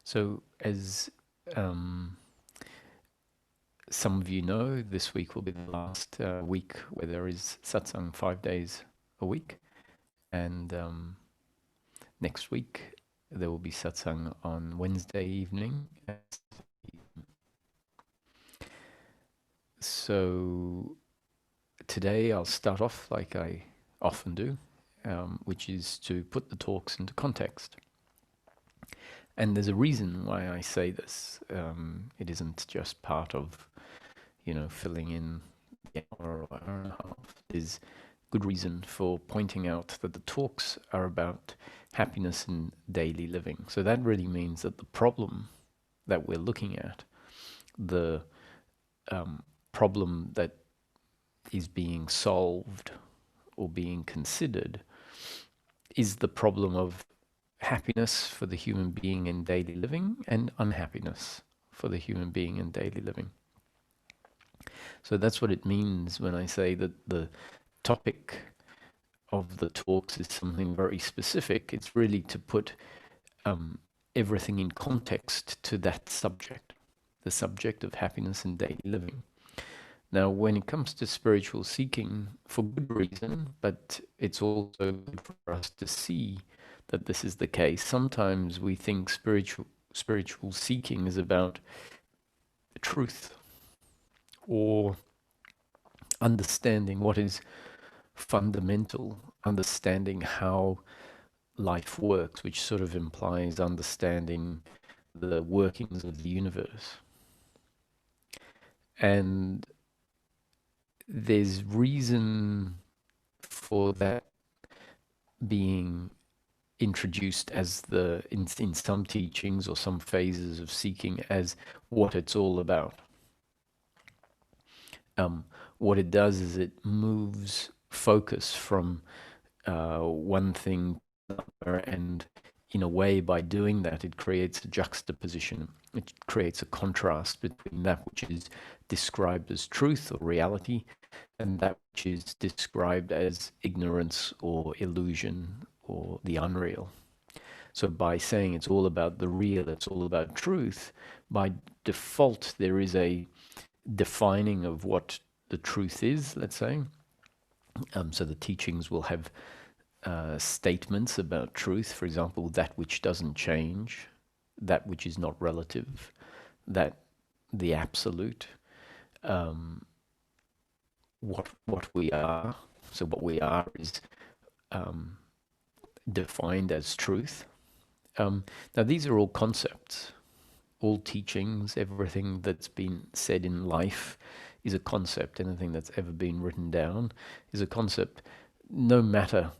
So, as some of you know, this week will be the last week where there is Satsang 5 days a week. And next week, there will be Satsang on Wednesday evening. So, today I'll start off like I often do, which is to put the talks into context. And there's a reason why I say this. It isn't just part of, filling in the hour or hour and a half. There's good reason for pointing out that the talks are about happiness in daily living. So that really means that the problem that we're looking at, the problem that is being solved or being considered, is the problem of happiness for the human being in daily living and unhappiness for the human being in daily living. So that's what it means when I say that the topic of the talks is something very specific. It's really to put everything in context to that subject, the subject of happiness in daily living. Now, when it comes to spiritual seeking, for good reason, but it's also good for us to see that this is the case. Sometimes we think spiritual seeking is about truth or understanding what is fundamental, understanding how life works, which sort of implies understanding the workings of the universe. And there's reason for that being introduced as in some teachings or some phases of seeking as what it's all about. What it does is it moves focus from one thing to another, and in a way, by doing that, it creates a juxtaposition. It creates a contrast between that which is described as truth or reality and that which is described as ignorance or illusion or the unreal. So by saying it's all about the real, it's all about truth, by default there is a defining of what the truth is, let's say. So the teachings will have statements about truth, for example, that which doesn't change, that which is not relative, that the absolute, what we are. So what we are is defined as truth. Now these are all concepts, all teachings, everything that's been said in life is a concept. Anything that's ever been written down is a concept, no matter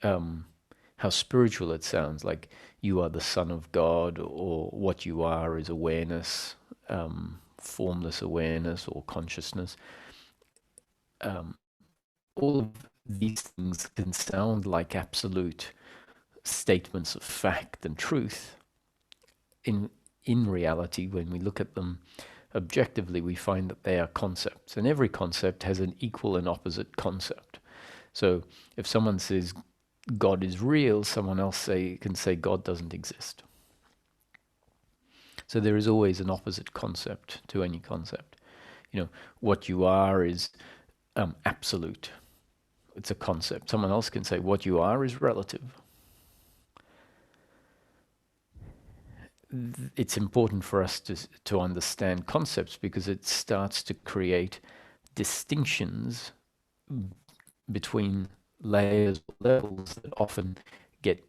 how spiritual it sounds, like you are the Son of God, or what you are is awareness, formless awareness or consciousness. All of these things can sound like absolute statements of fact and truth. In reality, when we look at them objectively, we find that they are concepts, and every concept has an equal and opposite concept. So if someone says God is real, someone else can say God doesn't exist. So there is always an opposite concept to any concept. What you are is absolute. It's a concept. Someone else can say what you are is relative. It's important for us to understand concepts because it starts to create distinctions between layers or levels that often get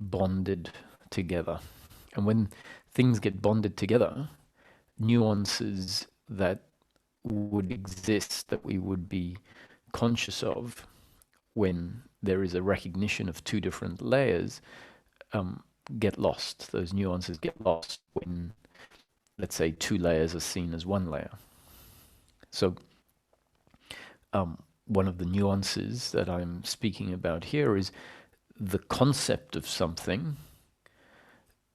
bonded together. And when things get bonded together, nuances that would exist, that we would be conscious of when there is a recognition of two different layers, get lost. Those nuances get lost when, let's say, two layers are seen as one layer. So one of the nuances that I'm speaking about here is the concept of something,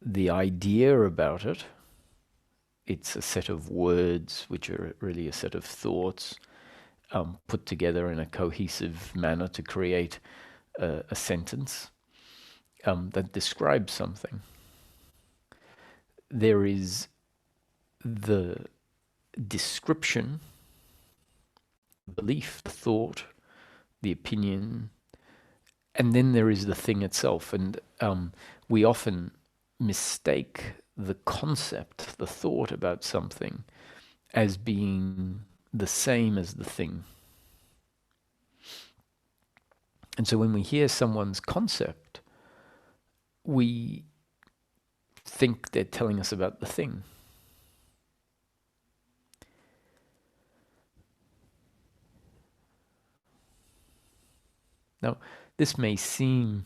the idea about it. It's a set of words which are really a set of thoughts put together in a cohesive manner to create a sentence. that describes something. There is the description, the belief, the thought, the opinion, and then there is the thing itself. And we often mistake the concept, the thought about something, as being the same as the thing. And so when we hear someone's concept, we think they're telling us about the thing. Now, this may seem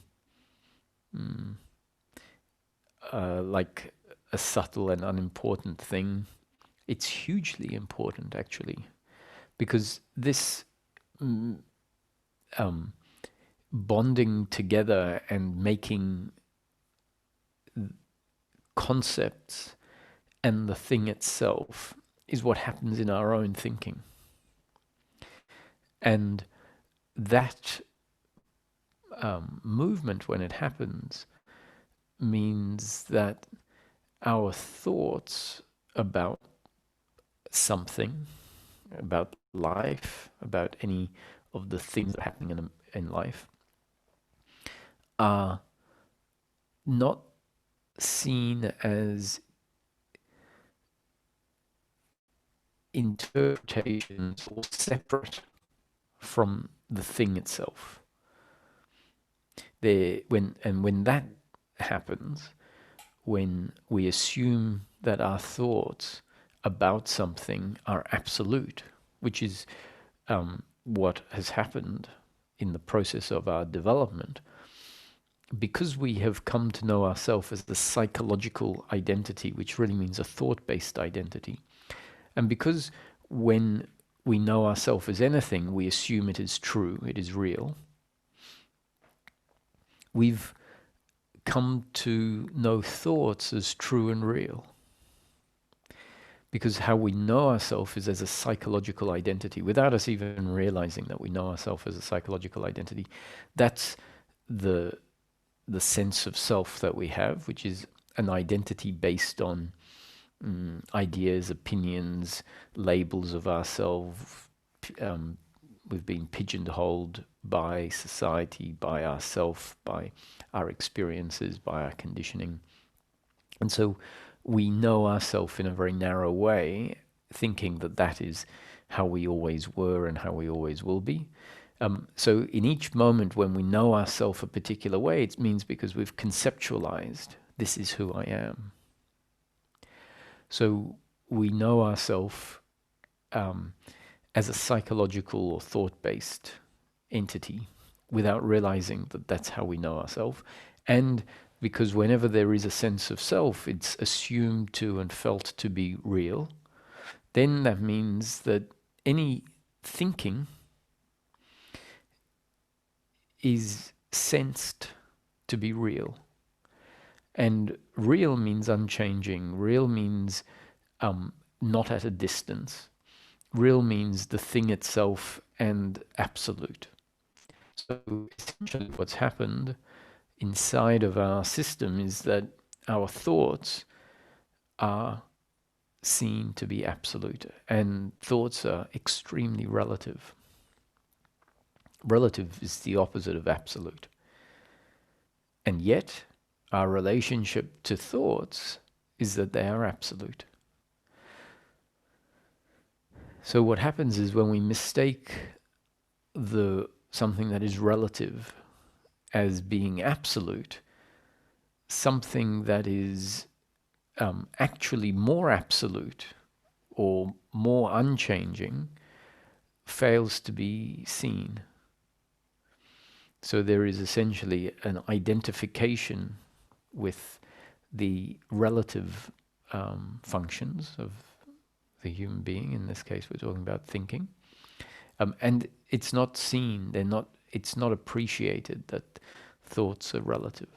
like a subtle and unimportant thing. It's hugely important, actually, because this bonding together and making concepts and the thing itself is what happens in our own thinking. And that movement, when it happens, means that our thoughts about something, about life, about any of the things that are happening in life, are not seen as interpretations or separate from the thing itself. When that happens, when we assume that our thoughts about something are absolute, which is what has happened in the process of our development, because we have come to know ourselves as the psychological identity, which really means a thought-based identity, and because when we know ourselves as anything, we assume it is true, it is real, we've come to know thoughts as true and real. Because how we know ourselves is as a psychological identity, without us even realizing that we know ourselves as a psychological identity. That's the sense of self that we have, which is an identity based on ideas, opinions, labels of ourselves. We've been pigeonholed by society, by ourself, by our experiences, by our conditioning. And so we know ourselves in a very narrow way, thinking that that is how we always were and how we always will be. So in each moment when we know ourselves a particular way, it means because we've conceptualized, this is who I am. So we know ourselves as a psychological or thought-based entity without realizing that that's how we know ourselves. And because whenever there is a sense of self, it's assumed to and felt to be real, then that means that any thinking is sensed to be real. And real means unchanging. Real means not at a distance. Real means the thing itself and absolute. So essentially what's happened inside of our system is that our thoughts are seen to be absolute, and thoughts are extremely relative. Relative is the opposite of absolute. And yet, our relationship to thoughts is that they are absolute. So what happens is when we mistake something that is relative as being absolute, something that is actually more absolute or more unchanging fails to be seen. So there is essentially an identification with the relative functions of the human being. In this case, we're talking about thinking. And it's not seen, it's not appreciated that thoughts are relative.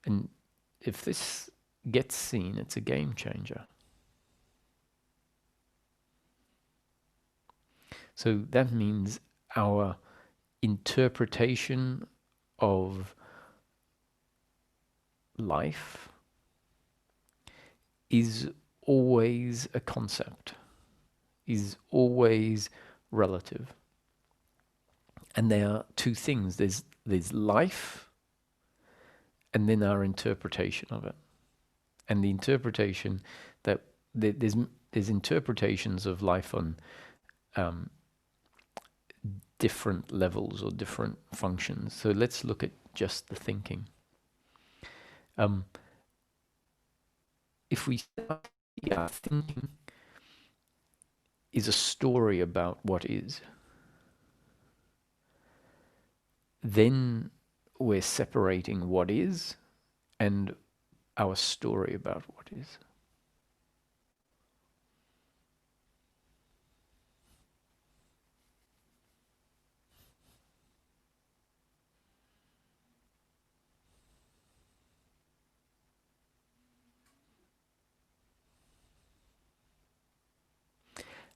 And if this gets seen, it's a game changer. So that means our interpretation of life is always a concept, is always relative. And there are two things. There's life and then our interpretation of it. And the interpretation that there's interpretations of life on different levels or different functions. So let's look at just the thinking. If we start, thinking is a story about what is, then we're separating what is and our story about what is.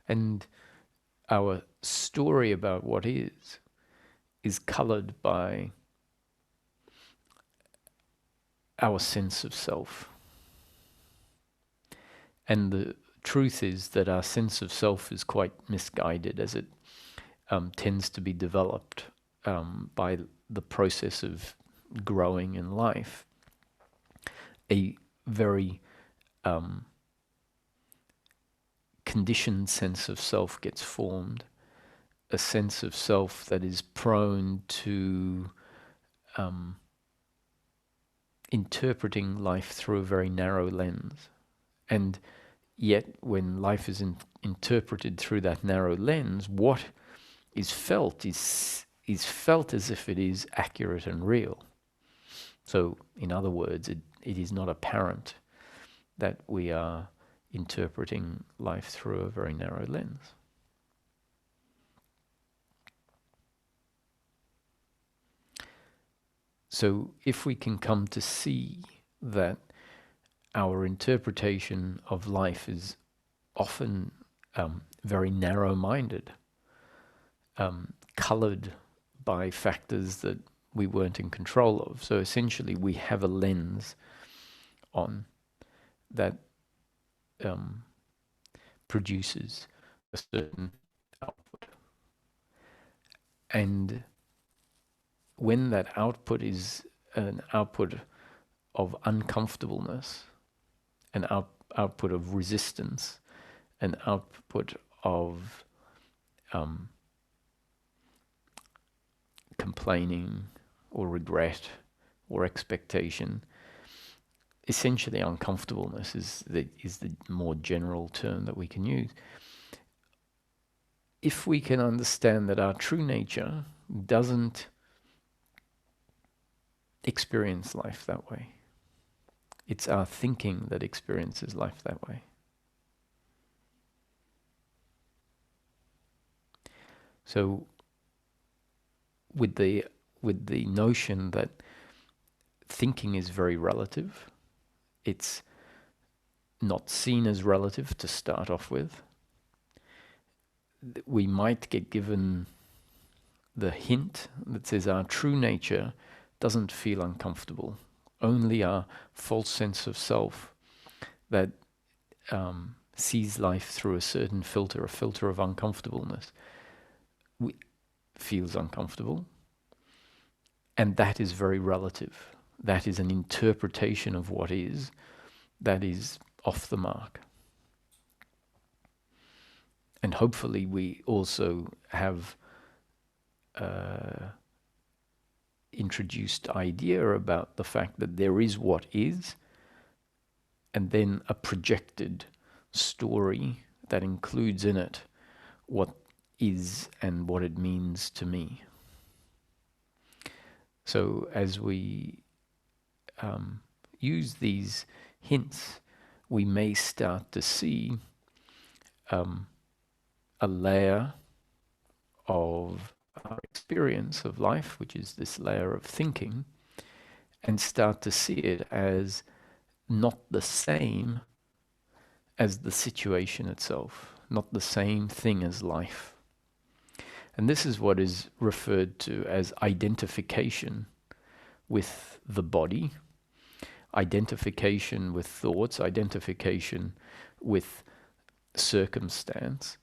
And our story about what is colored by our sense of self. And the truth is that our sense of self is quite misguided, as it tends to be developed by the process of growing in life. A very conditioned sense of self gets formed, a sense of self that is prone to interpreting life through a very narrow lens. And yet, when life is interpreted through that narrow lens, what is felt is felt as if it is accurate and real. So, in other words, it is not apparent that we are interpreting life through a very narrow lens. So if we can come to see that our interpretation of life is often very narrow-minded, colored by factors that we weren't in control of. So essentially we have a lens on that produces a certain output. And when that output is an output of uncomfortableness, an output of resistance, an output of complaining or regret or expectation, essentially uncomfortableness is the more general term that we can use. If we can understand that our true nature doesn't experience life that way, it's our thinking that experiences life that way. So with the notion that thinking is very relative, it's not seen as relative to start off with. We might get given the hint that says our true nature doesn't feel uncomfortable. Only our false sense of self that sees life through a certain filter, a filter of uncomfortableness, feels uncomfortable. And that is very relative. That is an interpretation of what is, that is off the mark. And hopefully we also have introduced idea about the fact that there is what is, and then a projected story that includes in it what is and what it means to me. So as we use these hints, we may start to see a layer of our experience of life, which is this layer of thinking, and start to see it as not the same as the situation itself, not the same thing as life. And this is what is referred to as identification with the body, identification with thoughts, identification with circumstance.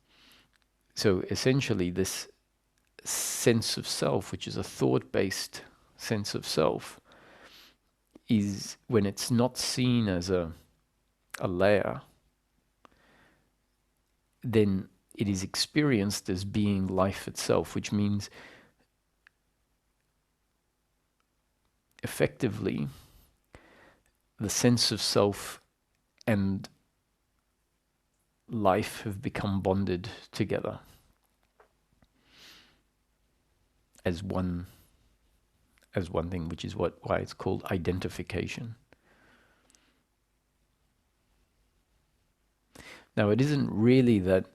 So essentially this sense of self, which is a thought-based sense of self, is when it's not seen as a layer, then it is experienced as being life itself, which means effectively the sense of self and life have become bonded together as one thing, which is why it's called identification. Now, it isn't really that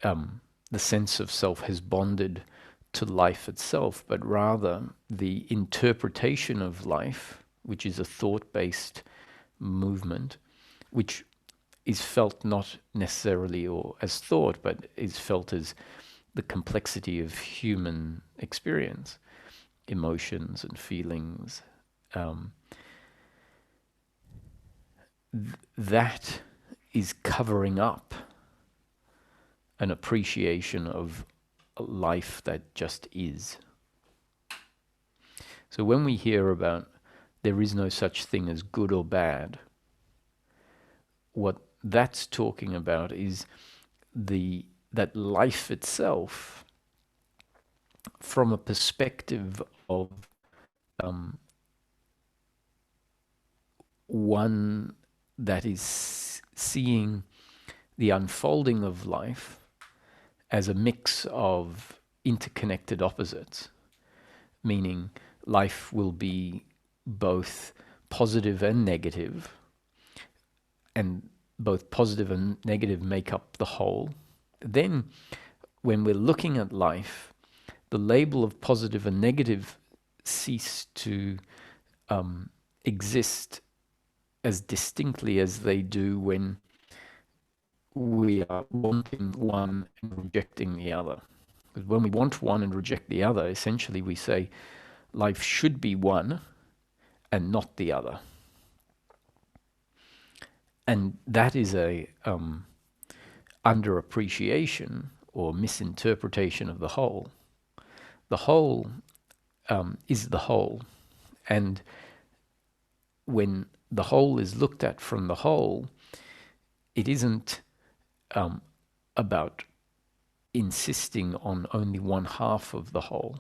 the sense of self has bonded to life itself, but rather the interpretation of life, which is a thought-based movement, which is felt not necessarily or as thought, but is felt as the complexity of human experience, emotions and feelings. That is covering up an appreciation of a life that just is. So when we hear about there is no such thing as good or bad, what that's talking about is that life itself, from a perspective of one that is seeing the unfolding of life as a mix of interconnected opposites, meaning life will be both positive and negative, and both positive and negative make up the whole. Then when we're looking at life, the label of positive and negative cease to exist as distinctly as they do when we are wanting one and rejecting the other. Because when we want one and reject the other, essentially we say life should be one and not the other. And that is a underappreciation or misinterpretation of the whole. The whole is the whole. And when the whole is looked at from the whole, it isn't about insisting on only one half of the whole.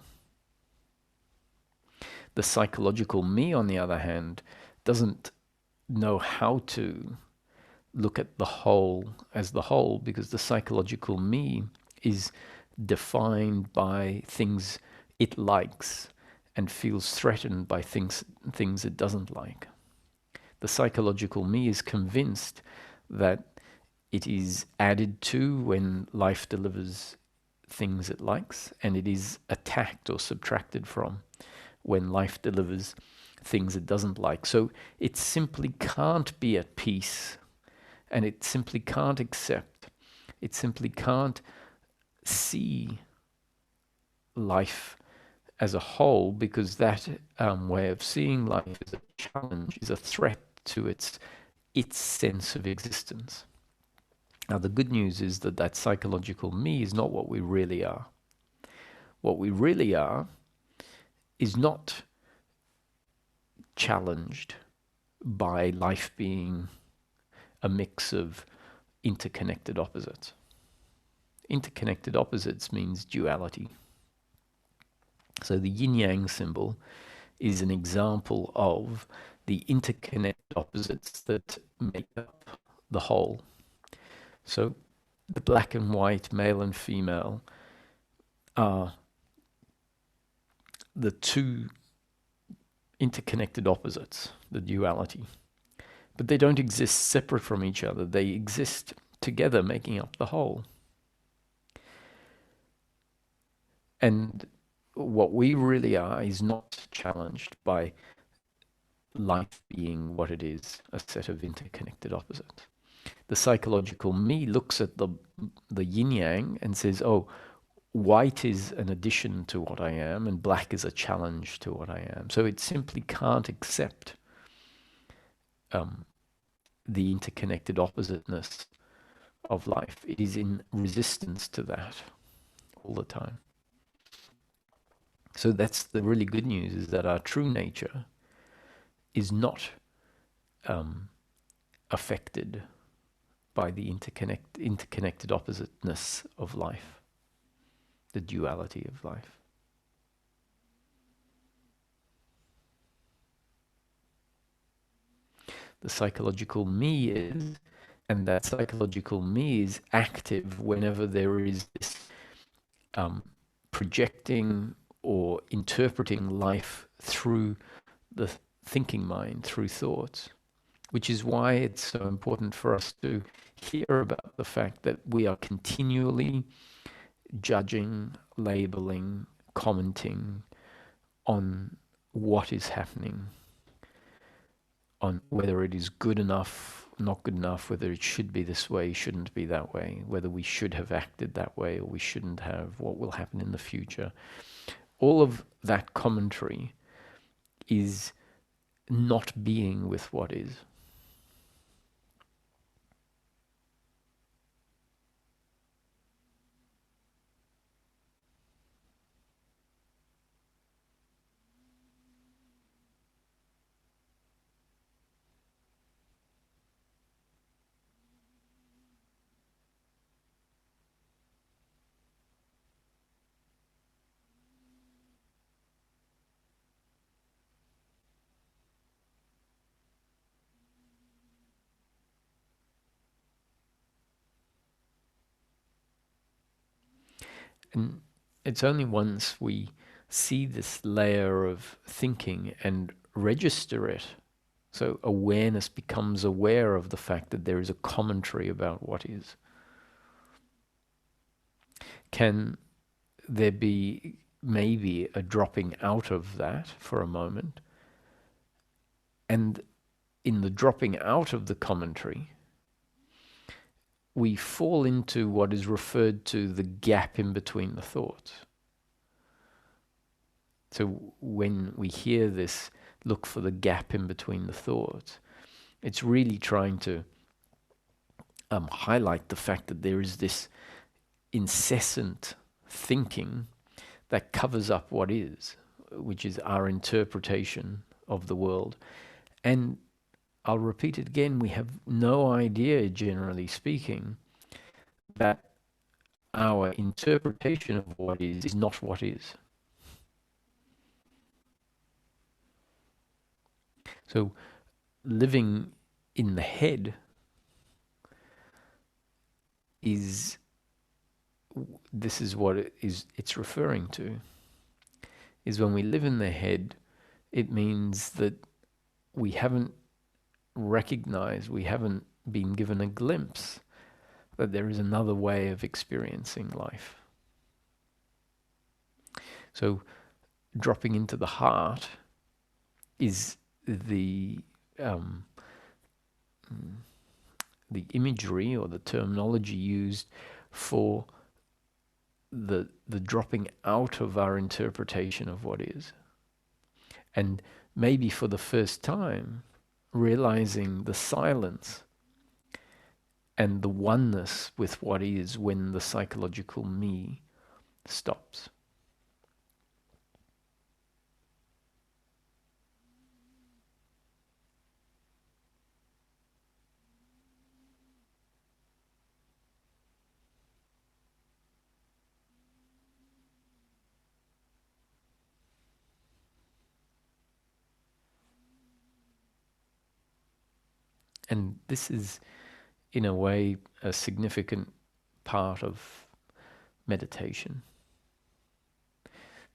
The psychological me, on the other hand, doesn't know how to look at the whole as the whole, because the psychological me is defined by things it likes and feels threatened by things it doesn't like. The psychological me is convinced that it is added to when life delivers things it likes, and it is attacked or subtracted from when life delivers things it doesn't like. So it simply can't be at peace, and it simply can't accept, it simply can't see life as a whole, because that way of seeing life as a challenge, is a threat to its sense of existence. Now, the good news is that psychological me is not what we really are. What we really are is not challenged by life being a mix of interconnected opposites. Interconnected opposites means duality. So the yin-yang symbol is an example of the interconnected opposites that make up the whole. So the black and white, male and female, are the two interconnected opposites, the duality. But they don't exist separate from each other. They exist together, making up the whole. And what we really are is not challenged by life being what it is, a set of interconnected opposites. The psychological me looks at the yin yang and says, oh, white is an addition to what I am and black is a challenge to what I am. So it simply can't accept the interconnected oppositeness of life. It is in resistance to that all the time. So that's the really good news, is that our true nature is not affected by the interconnected oppositeness of life, the duality of life. The psychological me is, and that psychological me is active whenever there is this projecting or interpreting life through the thinking mind, through thoughts, which is why it's so important for us to hear about the fact that we are continually judging, labeling, commenting on what is happening, on whether it is good enough, not good enough, whether it should be this way, shouldn't be that way, whether we should have acted that way or we shouldn't have, what will happen in the future. All of that commentary is not being with what is. And it's only once we see this layer of thinking and register it, so awareness becomes aware of the fact that there is a commentary about what is. Can there be maybe a dropping out of that for a moment? And in the dropping out of the commentary, we fall into what is referred to the gap in between the thoughts. So when we hear this, look for the gap in between the thoughts, it's really trying to highlight the fact that there is this incessant thinking that covers up what is, which is our interpretation of the world. And I'll repeat it again, we have no idea, generally speaking, that our interpretation of what is not what is. So living in the head is, this is what it's referring to, is when we live in the head, it means that we haven't recognized, we haven't been given a glimpse that there is another way of experiencing life. So dropping into the heart is the imagery or the terminology used for the dropping out of our interpretation of what is. And maybe for the first time, realizing the silence and the oneness with what is when the psychological me stops. And this is, in a way, a significant part of meditation.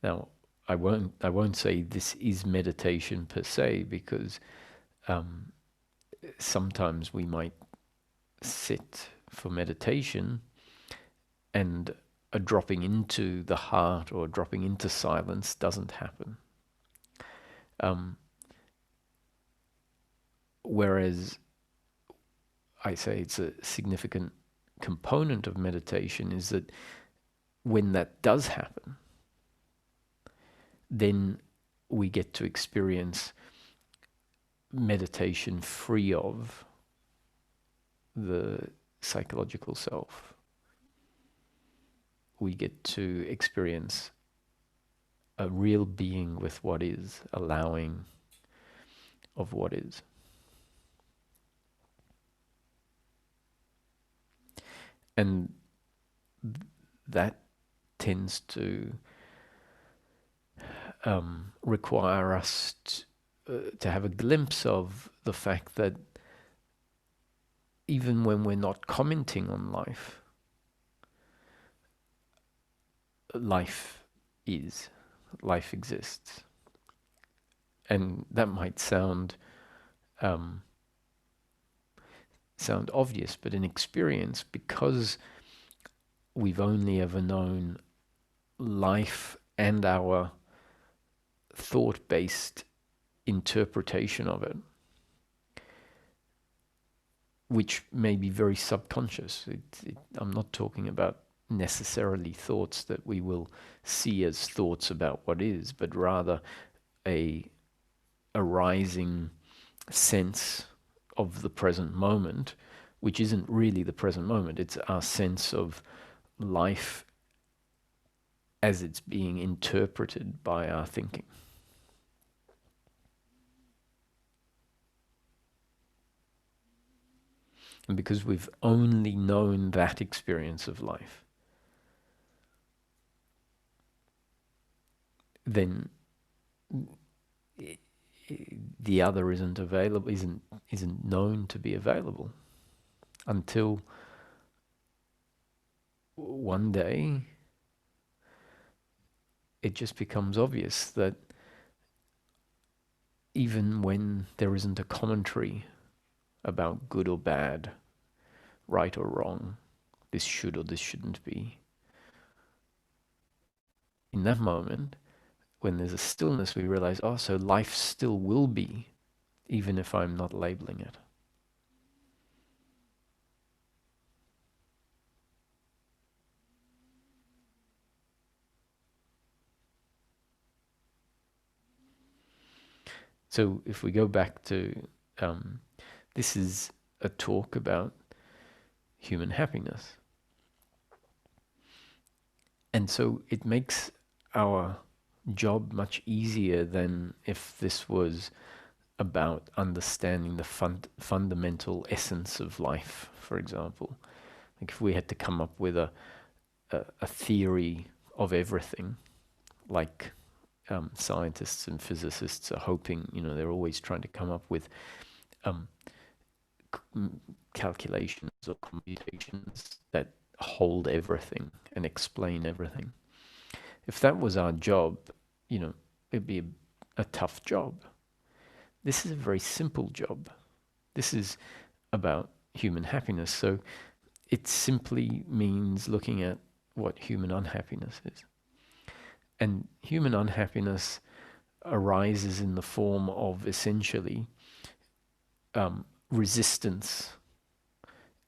Now, I won't say this is meditation per se, because sometimes we might sit for meditation and a dropping into the heart or dropping into silence doesn't happen. Whereas I say it's a significant component of meditation is that when that does happen, then we get to experience meditation free of the psychological self. We get to experience a real being with what is, allowing of what is. And that tends to require us to have a glimpse of the fact that even when we're not commenting on life, life is, life exists. And that might sound obvious, but in experience, because we've only ever known life and our thought-based interpretation of it, which may be very subconscious. I'm not talking about necessarily thoughts that we will see as thoughts about what is, but rather a arising sense of the present moment, which isn't really the present moment. It's our sense of life as it's being interpreted by our thinking. And because we've only known that experience of life, then the other isn't available, isn't known to be available until one day it just becomes obvious that even when there isn't a commentary about good or bad, right or wrong, this should or this shouldn't be, in that moment, when there's a stillness, we realize, oh, so life still will be, even if I'm not labeling it. So if we go back to, this is a talk about human happiness. And so it makes our job much easier than if this was about understanding the fundamental essence of life, for example. Like if we had to come up with a theory of everything, like scientists and physicists are hoping, they're always trying to come up with calculations or computations that hold everything and explain everything. If that was our job, it'd be a tough job. This is a very simple job. This is about human happiness. So it simply means looking at what human unhappiness is. And human unhappiness arises in the form of essentially resistance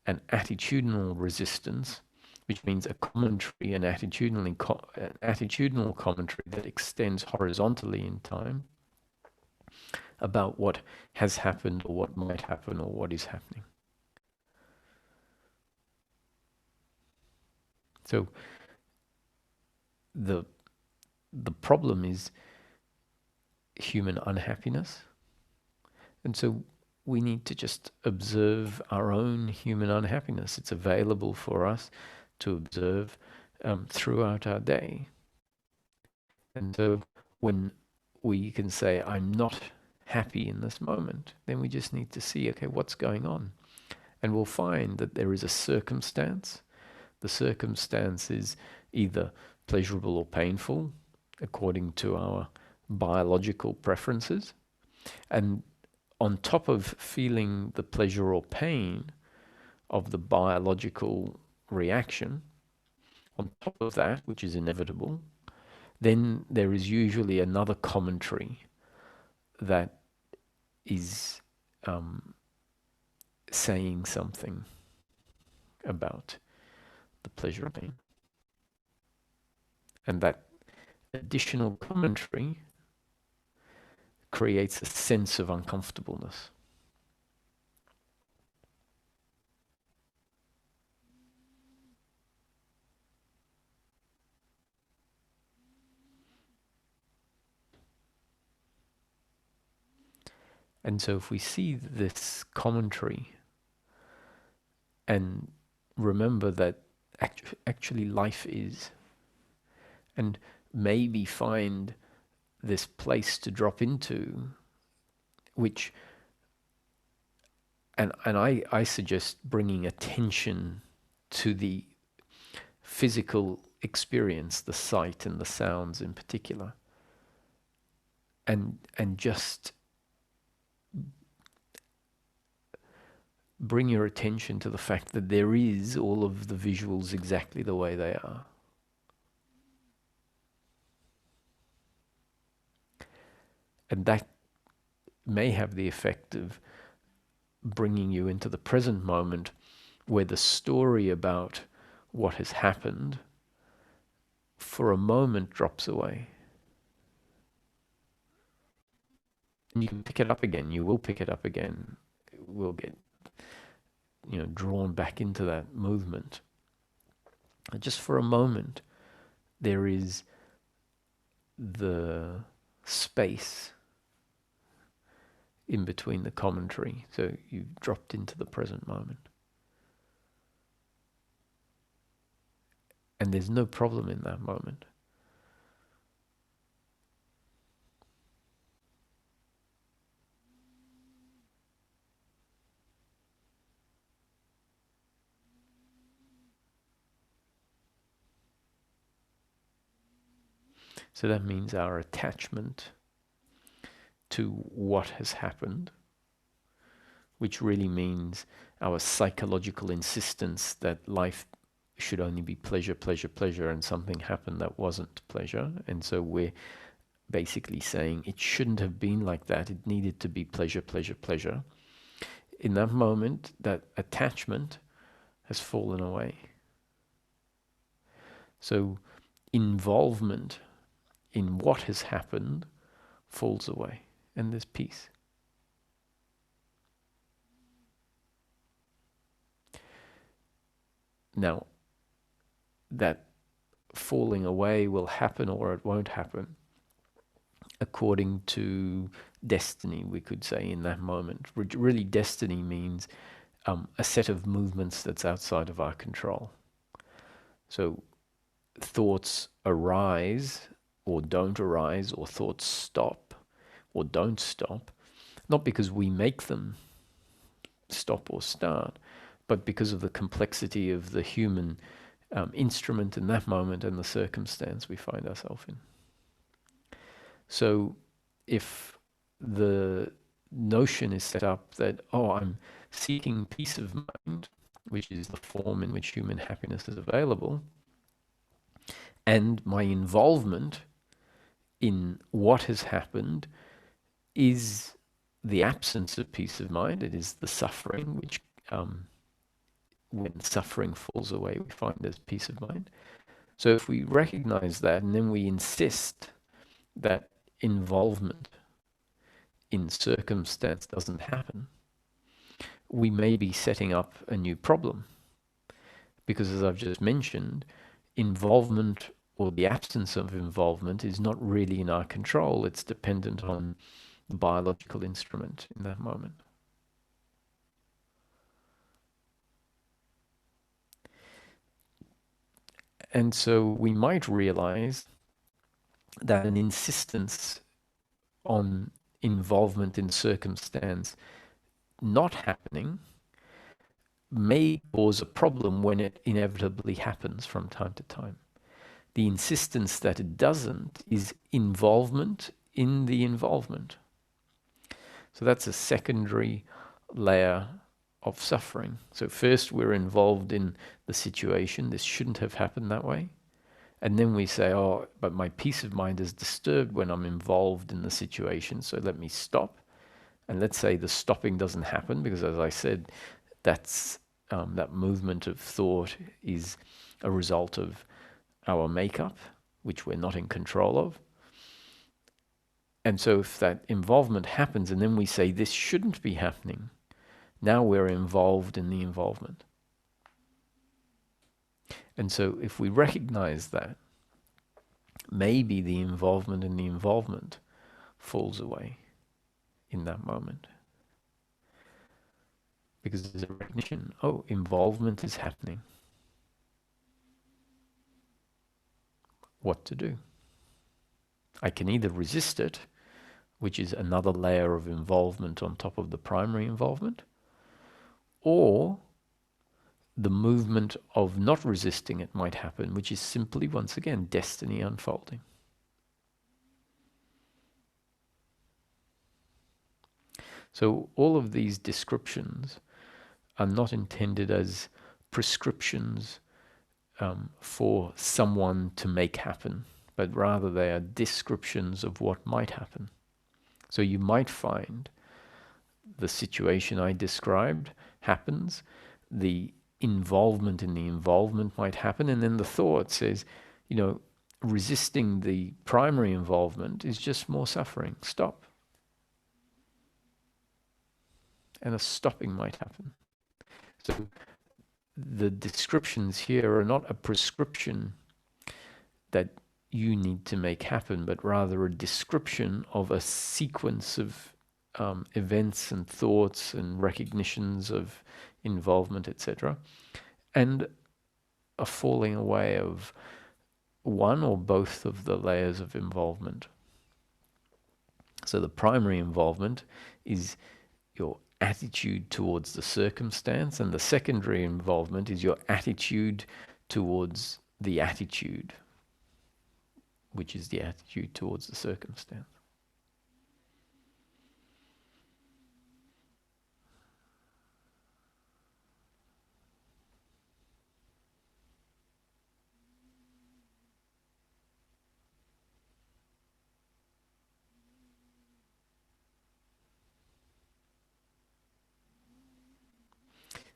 and attitudinal resistance, which means a commentary, an attitudinal commentary that extends horizontally in time about what has happened or what might happen or what is happening. So the problem is human unhappiness. And so we need to just observe our own human unhappiness. It's available for us to observe throughout our day. And so when we can say, I'm not happy in this moment, then we just need to see, okay, what's going on? And we'll find that there is a circumstance. The circumstance is either pleasurable or painful, according to our biological preferences. And on top of feeling the pleasure or pain of the biological reaction, on top of that, which is inevitable, then there is usually another commentary that is saying something about the pleasure of pain. And that additional commentary creates a sense of uncomfortableness. And so if we see this commentary and remember that actually life is, and maybe find this place to drop into, which, and I suggest bringing attention to the physical experience, the sight and the sounds in particular, and just bring your attention to the fact that there is all of the visuals exactly the way they are. And that may have the effect of bringing you into the present moment, where the story about what has happened for a moment drops away. And you can pick it up again. You will pick it up again. It will get, drawn back into that movement. And just for a moment, there is the space in between the commentary. So you've dropped into the present moment. And there's no problem in that moment. So that means our attachment to what has happened, which really means our psychological insistence that life should only be pleasure, pleasure, pleasure, and something happened that wasn't pleasure. And so we're basically saying it shouldn't have been like that. It needed to be pleasure, pleasure, pleasure. In that moment, that attachment has fallen away. So involvement in what has happened falls away, and there's peace. Now, that falling away will happen or it won't happen according to destiny, we could say, in that moment. Really, destiny means a set of movements that's outside of our control. So thoughts arise or don't arise, or thoughts stop or don't stop, not because we make them stop or start, but because of the complexity of the human instrument in that moment and the circumstance we find ourselves in. So if the notion is set up that, I'm seeking peace of mind, which is the form in which human happiness is available, and my involvement in what has happened is the absence of peace of mind, it is the suffering, which when suffering falls away, we find there's peace of mind. So if we recognize that, and then we insist that involvement in circumstance doesn't happen, we may be setting up a new problem. Because as I've just mentioned, involvement or the absence of involvement is not really in our control. It's dependent on the biological instrument in that moment. And so we might realize that an insistence on involvement in circumstance not happening may cause a problem when it inevitably happens from time to time. The insistence that it doesn't is involvement in the involvement. So that's a secondary layer of suffering. So first we're involved in the situation. This shouldn't have happened that way. And then we say, but my peace of mind is disturbed when I'm involved in the situation, so let me stop. And let's say the stopping doesn't happen because, as I said, that's that movement of thought is a result of our makeup, which we're not in control of. And so if that involvement happens and then we say this shouldn't be happening, now we're involved in the involvement. And so if we recognize that, maybe the involvement in the involvement falls away in that moment. Because there's a recognition, oh, involvement is happening. What to do? I can either resist it, which is another layer of involvement on top of the primary involvement, or the movement of not resisting it might happen, which is simply, once again, destiny unfolding. So all of these descriptions are not intended as prescriptions for someone to make happen, but rather they are descriptions of what might happen. So you might find the situation I described happens, the involvement in the involvement might happen, and then the thought says, resisting the primary involvement is just more suffering. Stop. And a stopping might happen. So the descriptions here are not a prescription that you need to make happen, but rather a description of a sequence of events and thoughts and recognitions of involvement, etc., and a falling away of one or both of the layers of involvement. So the primary involvement is your attitude towards the circumstance, and the secondary involvement is your attitude towards the attitude, which is the attitude towards the circumstance.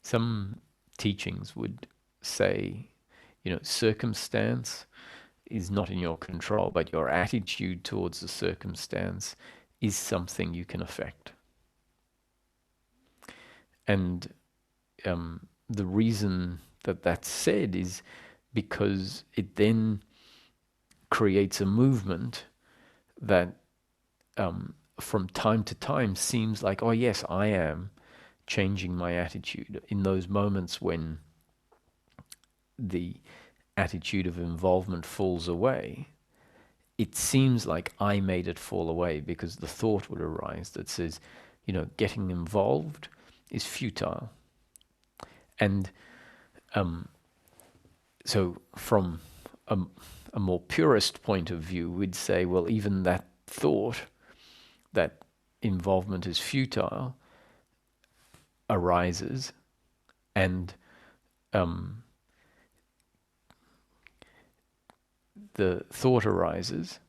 Some teachings would say, circumstance is not in your control, but your attitude towards the circumstance is something you can affect. And the reason that that's said is because it then creates a movement that from time to time seems like, oh yes, I am changing my attitude. In those moments when the attitude of involvement falls away, it seems like I made it fall away, because the thought would arise that says, getting involved is futile. And so from a more purist point of view, we'd say, well, even that thought that involvement is futile arises, and the thought arises,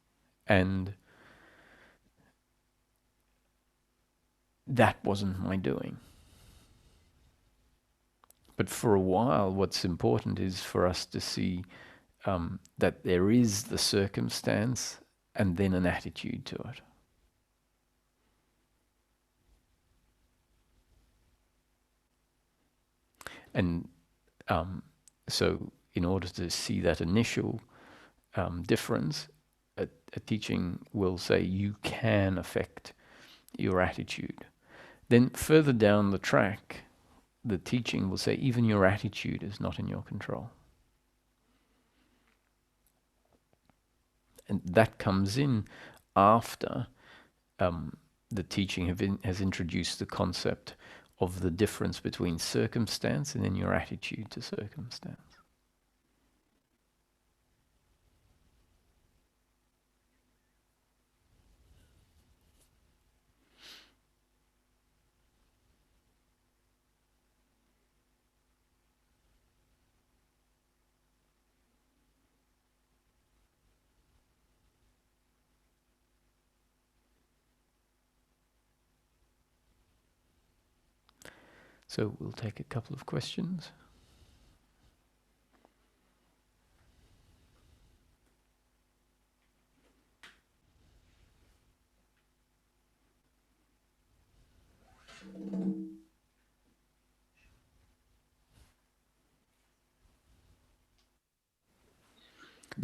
and that wasn't my doing. But for a while, what's important is for us to see that there is the circumstance and then an attitude to it. And so in order to see that initial difference, a teaching will say you can affect your attitude. Then further down the track, the teaching will say even your attitude is not in your control. And that comes in after the teaching has introduced the concept of the difference between circumstance and then your attitude to circumstance. So we'll take a couple of questions.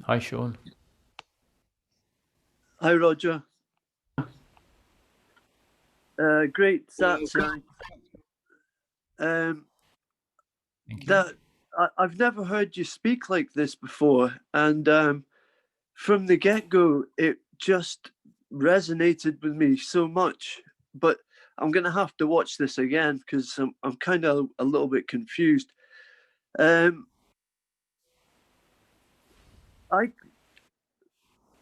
Hi, Sean. Hi, Roger. Great Satsang. Thank you. That I've never heard you speak like this before, and from the get-go, it just resonated with me so much. But I'm gonna have to watch this again because I'm kind of a little bit confused. I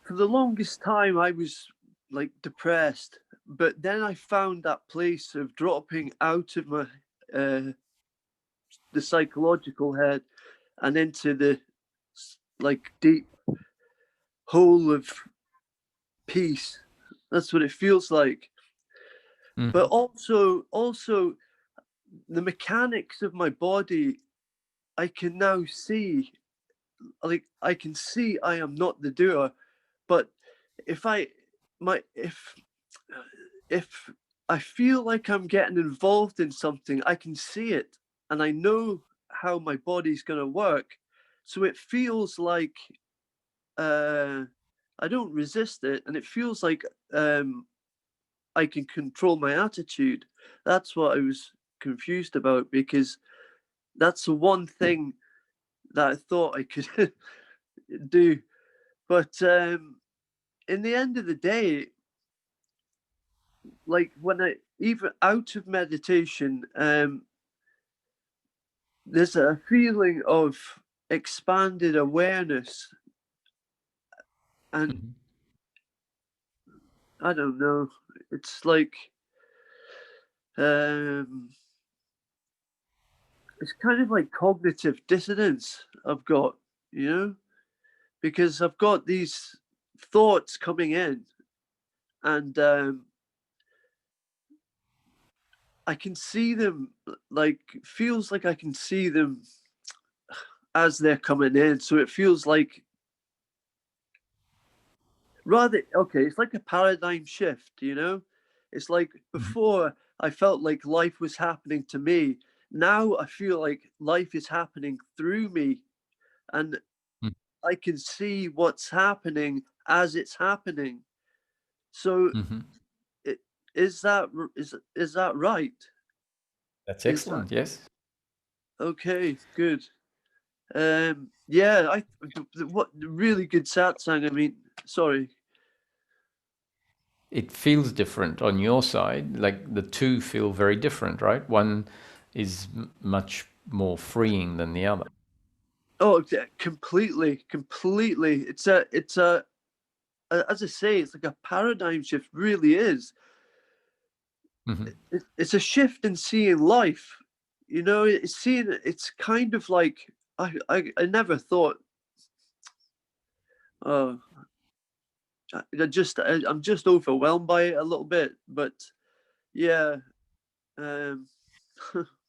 For the longest time I was like depressed, but then I found that place of dropping out of my the psychological head and into the like deep hole of peace. That's what it feels like. But also the mechanics of my body, I can now see. Like I can see I am not the doer, but if I my if I feel like I'm getting involved in something, I can see it and I know how my body's going to work. So it feels like I don't resist it, and it feels like I can control my attitude. That's what I was confused about, because that's the one thing that I thought I could do. But in the end of the day, like when I even out of meditation, there's a feeling of expanded awareness, and I don't know. It's like it's kind of like cognitive dissonance I've got, you know, because I've got these thoughts coming in, and I can see them. Like feels like I can see them as they're coming in. So it feels like rather okay. It's like a paradigm shift, you know. It's like before I felt like life was happening to me. Now I feel like life is happening through me, and I can see what's happening as it's happening. So it, is that right? That's Is that excellent. Yes. okay? Good. Yeah, what really good satsang. I mean, sorry. It feels different on your side. Like the two feel very different, right? One is much more freeing than the other. Oh, yeah, completely. It's a as I say, it's like a paradigm shift. Really is. It's a shift in seeing life. You know, it's seeing. It's kind of like I never thought. Oh, I'm just overwhelmed by it a little bit. But yeah, I'm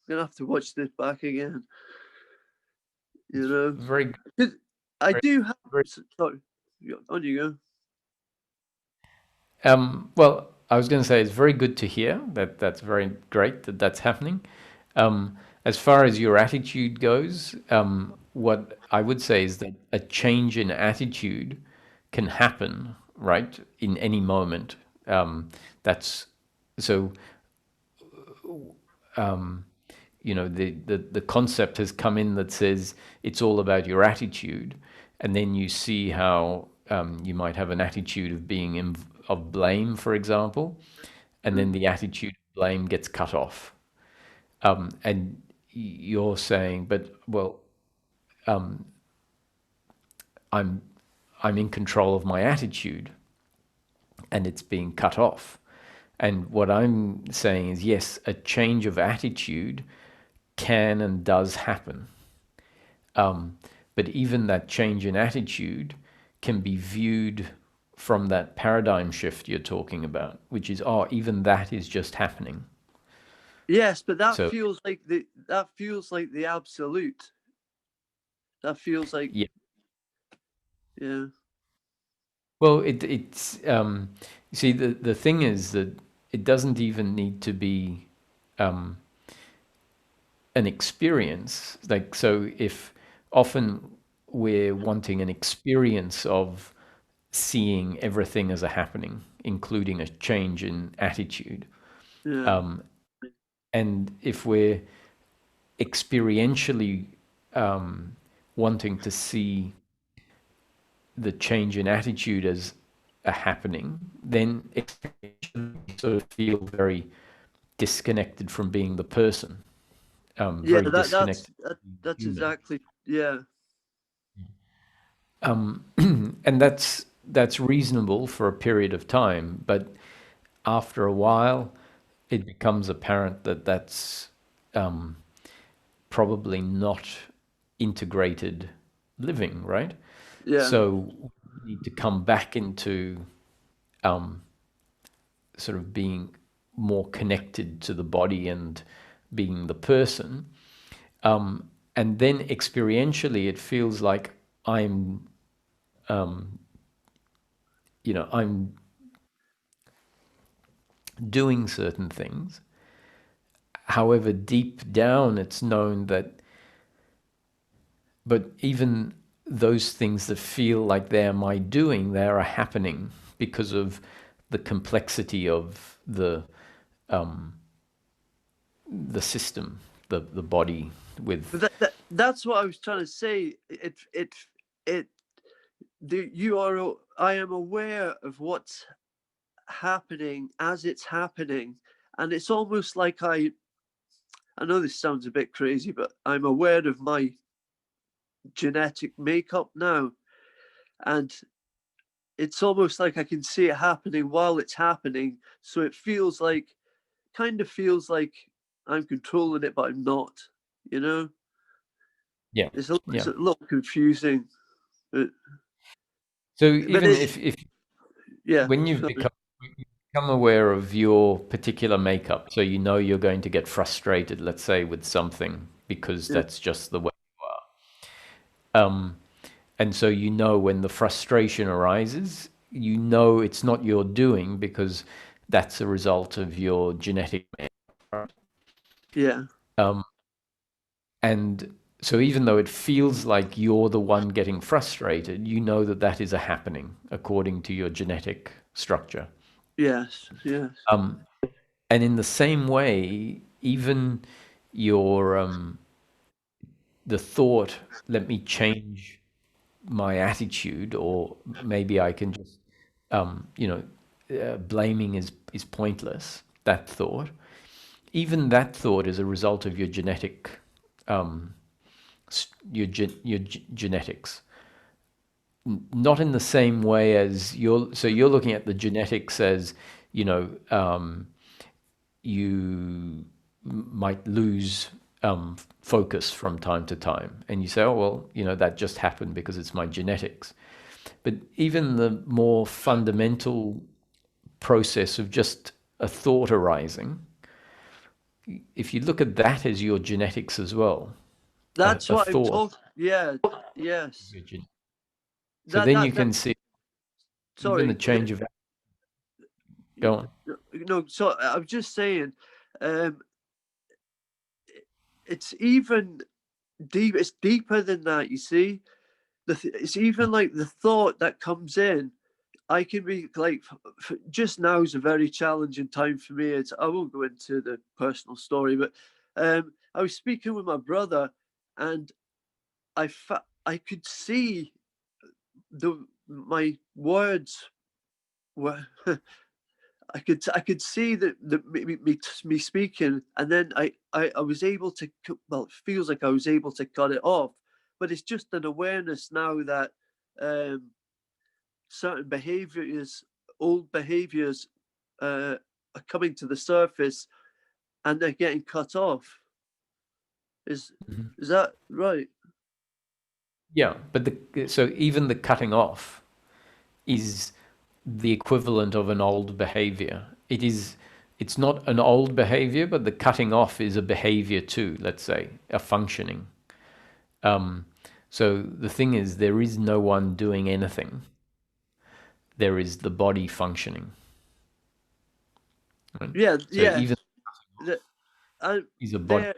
gonna have to watch this back again. You It's know, very good. 'cause I Very, do have. very Sorry, on you go. Well, I was going to say it's very good to hear that. That's very great that that's happening. As far as your attitude goes, what I would say is that a change in attitude can happen, right, in any moment. That's so. The concept has come in that says it's all about your attitude, and then you see how you might have an attitude of of blame, for example, and then the attitude of blame gets cut off, and you're saying, but well, I'm I'm in control of my attitude, and it's being cut off. And what I'm saying is, yes, a change of attitude can and does happen. But even that change in attitude can be viewed from that paradigm shift you're talking about, which is, oh, even that is just happening. Yes, but that So feels like the absolute. That feels like, yeah, yeah, well, it's you see, the thing is that it doesn't even need to be um, an experience. Like, so if often we're wanting an experience of seeing everything as a happening, including a change in attitude. yeah, Um, and if we're experientially wanting to see the change in attitude as a happening, then experientially we sort of feel very disconnected from being the person, yeah. very disconnected from being That's human. exactly, yeah, And that's reasonable for a period of time, but after a while, it becomes apparent that that's probably not integrated living, right? yeah, So we need to come back into um, sort of being more connected to the body and being the person. And then experientially, it feels like I'm, I'm doing certain things. However, deep down, it's known that, but even those things that feel like they're my doing, they are happening because of the complexity of the system, the body but with. that's what I was trying to say. It I am aware of what's happening as it's happening, and it's almost like I know this sounds a bit crazy, but I'm aware of my genetic makeup now, and it's almost like I can see it happening while it's happening. So it feels like, kind of feels like I'm controlling it, but I'm not. You know, Yeah, it's yeah. a little confusing, So but even it's, if yeah, when sorry. you become aware of your particular makeup, so you know you're going to get frustrated, let's say, with something because Yeah, that's just the way you are. And so you know when the frustration arises, you know it's not your doing because that's a result of your genetic makeup. yeah, Um, and so even though it feels like you're the one getting frustrated, you know that that is a happening according to your genetic structure. yes, yes, Um, and in the same way, even your the thought, let me change my attitude, or maybe I can just, you know, blaming is pointless. That thought, even that thought, is a result of your genetic, um, genetics. Not in the same way as you're. So you're looking at the genetics as, you know, you might lose focus from time to time, and you say, oh well, you know, that just happened because it's my genetics. But even the more fundamental process of just a thought arising, if you look at that as your genetics as well, that's a what I'm thought, talking. Yeah, yes, so then you that. can see even the Sorry, change of. Go on. no. So I was just saying, um, it's even deep. It's deeper than that. You see, it's even like the thought that comes in. I can be like, just now is a very challenging time for me. I won't go into the personal story, but I was speaking with my brother, and I could see my words were. I could see that me speaking, and then I was able to well, it feels like I was able to cut it off, but it's just an awareness now that um, certain behaviors, old behaviors, are coming to the surface, and they're getting cut off. Is Mhm. is that right? Yeah, but so even the cutting off is the equivalent of an old behavior. It is it's not an old behavior, but the cutting off is a behavior too, let's say, a functioning. So the thing is, there is no one doing anything. There is the body functioning. Right? Yeah, so yeah. even Is a body.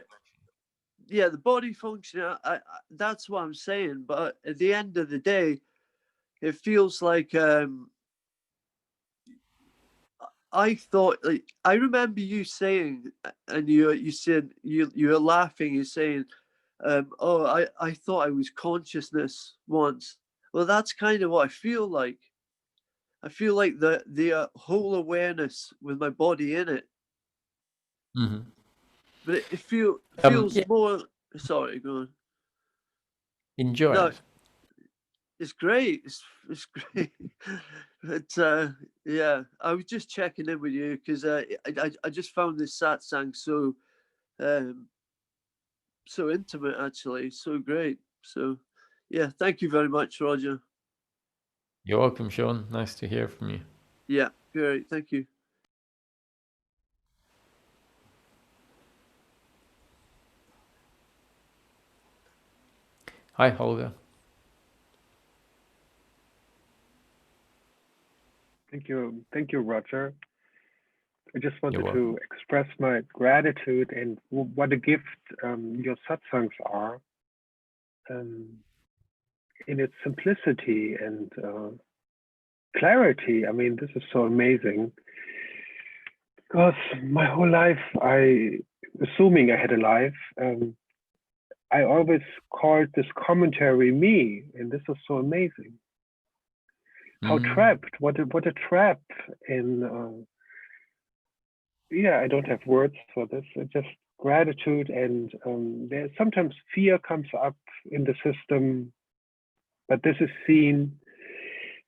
Yeah, the body function. That's what I'm saying. But at the end of the day, it feels like I thought, like, I remember you saying, and you said you were laughing. You're saying, "Oh, I thought I was consciousness once." Well, that's kind of what I feel like. I feel like the whole awareness with my body in it, Mm-hmm. but it feels Yeah, more. Sorry, go on. enjoy No, it. it's great. It's great. But yeah, I was just checking in with you because I just found this satsang um, so intimate, actually, so great. So yeah, thank you very much, Roger. You're welcome, Sean. Nice to hear from you. Yeah, great. Thank you. Hi, Holger. Thank you, Roger. I just You're wanted welcome. to express my gratitude and what a gift your satsangs are in its simplicity and clarity. I mean, this is so amazing because my whole life, assuming I had a life, I always called this commentary me, and this is so amazing. How trapped? What a trap in. Yeah, I don't have words for this. It's just gratitude, and there sometimes fear comes up in the system, but this is seen.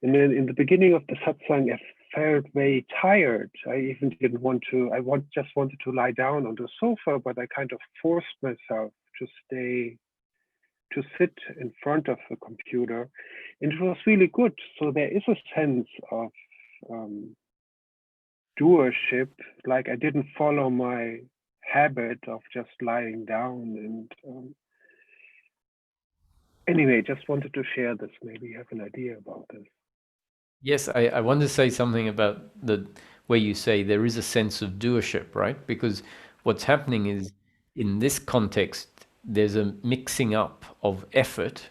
And then in the beginning of the satsang, I felt very tired. I even didn't want to. Just wanted to lie down on the sofa, but I kind of forced myself to sit in front of the computer, and it was really good. So there is a sense of doership, like I didn't follow my habit of just lying down. And anyway, just wanted to share this. Maybe you have an idea about this. Yes, I want to say something about the where you say there is a sense of doership, right? Because what's happening is in this context, there's a mixing up of effort,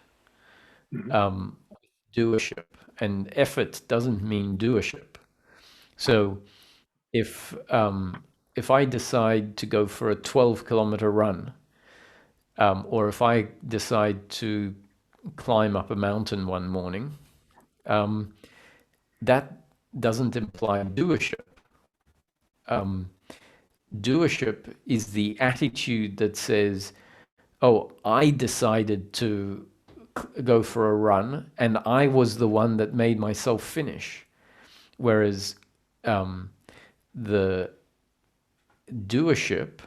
doership, and effort doesn't mean doership. So if I decide to go for a 12-kilometer run, or if I decide to climb up a mountain one morning, that doesn't imply doership. Doership is the attitude that says, oh, I decided to go for a run and I was the one that made myself finish. Whereas the doership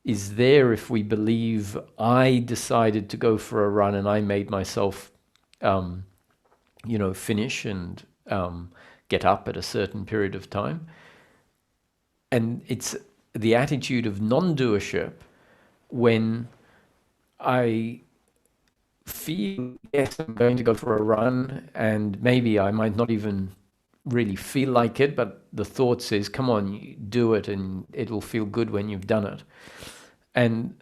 is there if we believe I decided to go for a run and I made myself, finish and get up at a certain period of time. And it's the attitude of non-doership when I feel, yes, I'm going to go for a run, and maybe I might not even really feel like it, but the thought says, come on, you do it, and it will feel good when you've done it. And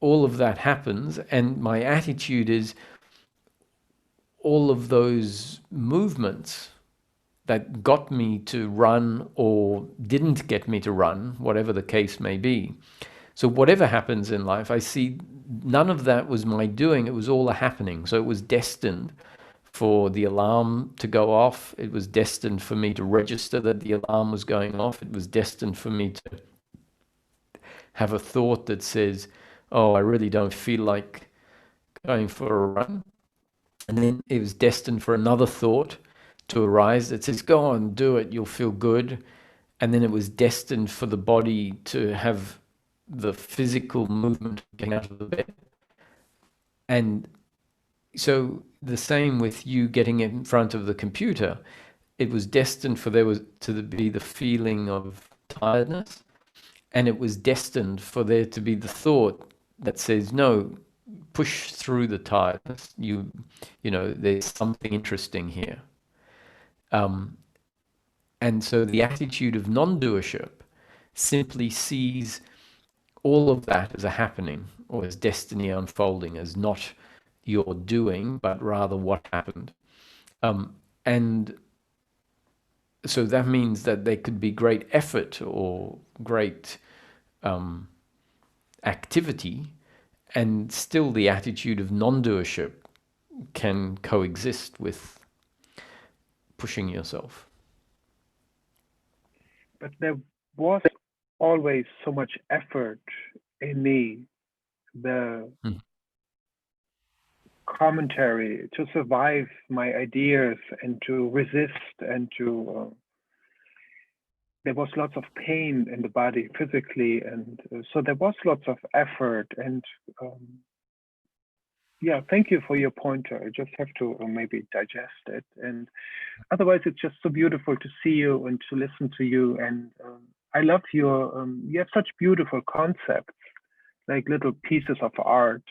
all of that happens, and my attitude is all of those movements that got me to run or didn't get me to run, whatever the case may be. So whatever happens in life, I see none of that was my doing. It was all a happening. So it was destined for the alarm to go off. It was destined for me to register that the alarm was going off. It was destined for me to have a thought that says, oh, I really don't feel like going for a run. And then it was destined for another thought to arise that says, go on, do it, you'll feel good. And then it was destined for the body to have the physical movement of getting out of the bed. And so the same with you getting in front of the computer. It was destined for there was to be the feeling of tiredness. and it was destined for there to be the thought that says, no, push through the tiredness. You know, there's something interesting here. And so the attitude of non-doership simply sees all of that as a happening, or as destiny unfolding, as not your doing, but rather what happened. And so that means that there could be great effort or great activity, and still the attitude of non-doership can coexist with pushing yourself. But there was always so much effort in me, the commentary to survive my ideas and to resist and to there was lots of pain in the body physically, and so there was lots of effort. And yeah, thank you for your pointer. I just have to maybe digest it. And otherwise, it's just so beautiful to see you and to listen to you. And I love your, you have such beautiful concepts, like little pieces of art.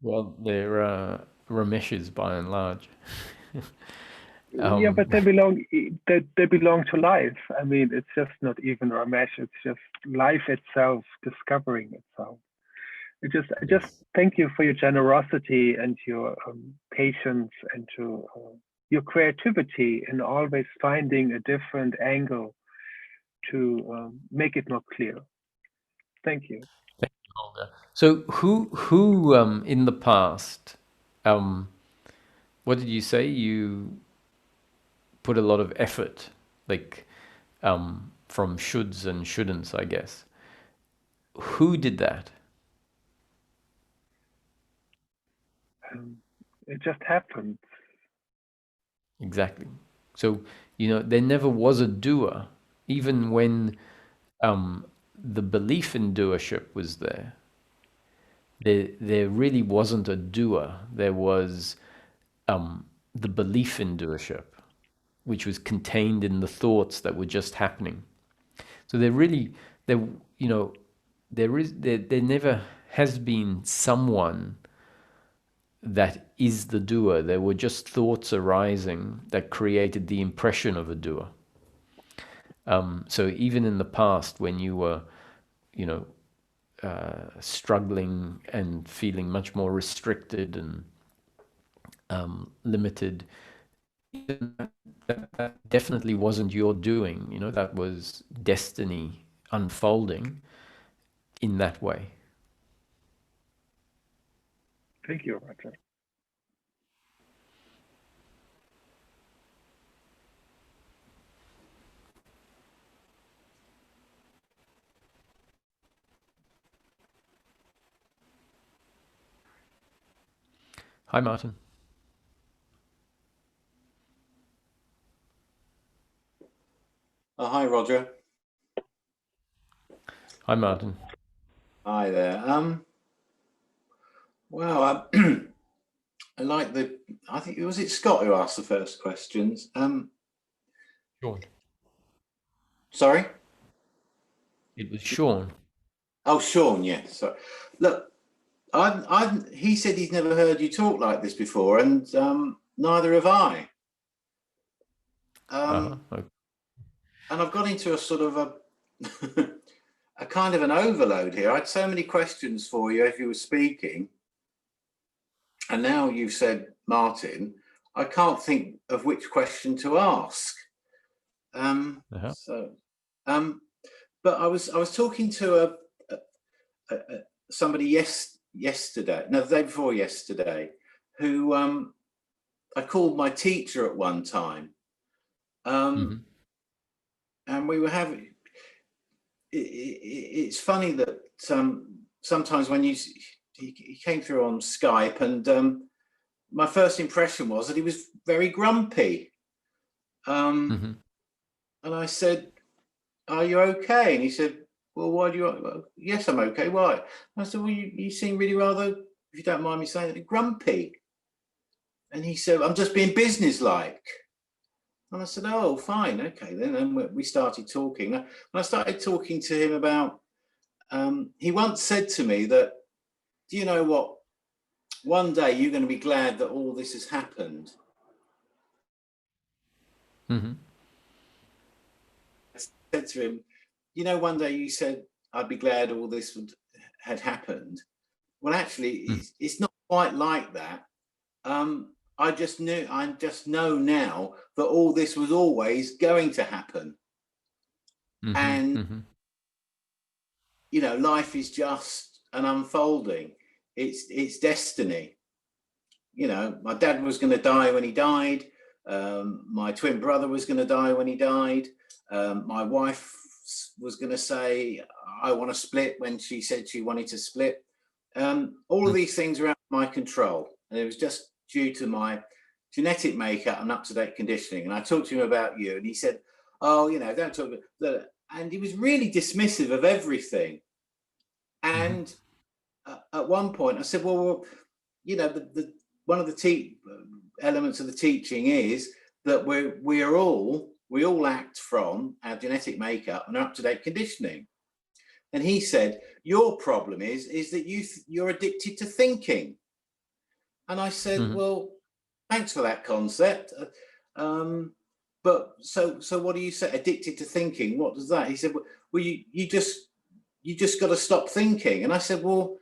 Well, they're Ramesh's by and large. Yeah, but they belong to life. I mean, it's just not even Ramesh. It's just life itself discovering itself. I just thank you for your generosity and your patience and to your creativity in always finding a different angle to make it more clear. Thank you. Thank you, Holger. So who in the past, what did you say? You put a lot of effort, like from shoulds and shouldn'ts, I guess. Who did that? It just happened. Exactly. So, you know, there never was a doer, even when the belief in doership was there. There really wasn't a doer. There was the belief in doership, which was contained in the thoughts that were just happening. So there never has been someone that is the doer. There were just thoughts arising that created the impression of a doer. So even in the past, when you were, struggling and feeling much more restricted and limited, that definitely wasn't your doing. You know, that was destiny unfolding in that way. Thank you, Roger. Hi, Martin. Hi, Roger. Hi, Martin. Hi there. Wow. I like I think, was it Scott who asked the first questions? Sean. Sorry? It was Sean. Oh, Sean, yes. Sorry. Look, he said he's never heard you talk like this before, and neither have I. Okay. And I've got into a sort of a kind of an overload here. I had so many questions for you as you were speaking. And now you've said, Martin, I can't think of which question to ask. But I was talking to somebody yesterday, no, the day before yesterday, who I called my teacher at one time. And we were having, it's funny that sometimes when he came through on Skype, and my first impression was that he was very grumpy. And I said, "Are you okay?" And he said, "Well, why do you?" Well, yes, I'm okay. Why? I said, "Well, you seem really rather, if you don't mind me saying it, grumpy." And he said, "I'm just being businesslike." And I said, oh, fine, okay then. And we started talking. And I started talking to him about, he once said to me that, do you know what? One day you're going to be glad that all this has happened. Mm-hmm. I said to him, you know, one day you said, I'd be glad all this had happened. Well, actually, it's not quite like that. I just know now that all this was always going to happen. Mm-hmm. And, mm-hmm. you know, life is just an unfolding. It's destiny. You know, my dad was going to die when he died. My twin brother was going to die when he died. My wife was going to say, I want to split, when she said she wanted to split. All of these things are out of my control. And it was just due to my genetic makeup and up-to-date conditioning. And I talked to him about you, and he said, oh, you know, don't talk about that. And he was really dismissive of everything. And at one point I said, well, you know, one of the elements of the teaching is that we all act from our genetic makeup and up-to-date conditioning. And he said, your problem is that you're addicted to thinking. And I said, well, thanks for that concept. But so what do you say? Addicted to thinking? What does that? He said, well, you just got to stop thinking. And I said, well,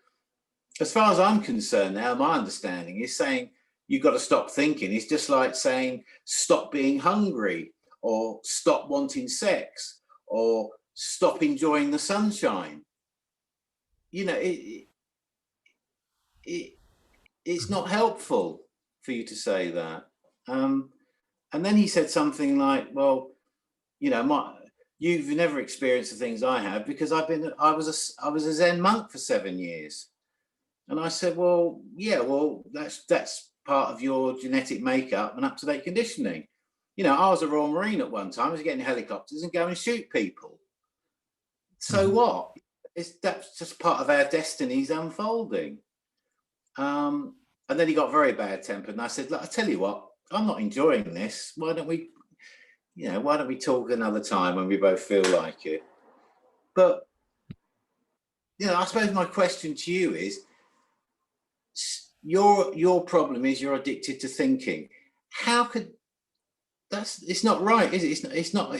as far as I'm concerned now, my understanding is saying you've got to stop thinking. It's just like saying stop being hungry, or stop wanting sex, or stop enjoying the sunshine. You know, it's not helpful for you to say that. And then he said something like, well, you know, you've never experienced the things I have, because I was a Zen monk for 7 years. And I said, well, yeah, well, that's part of your genetic makeup and up-to-date conditioning. You know, I was a Royal Marine at one time. I was getting helicopters and go and shoot people. So what? That's just part of our destinies unfolding. And then he got very bad tempered, and I said, look, I tell you what, I'm not enjoying this. Why don't we talk another time when we both feel like it? But, you know, I suppose my question to you is, your problem is you're addicted to thinking. How could it's not right, is it? It's not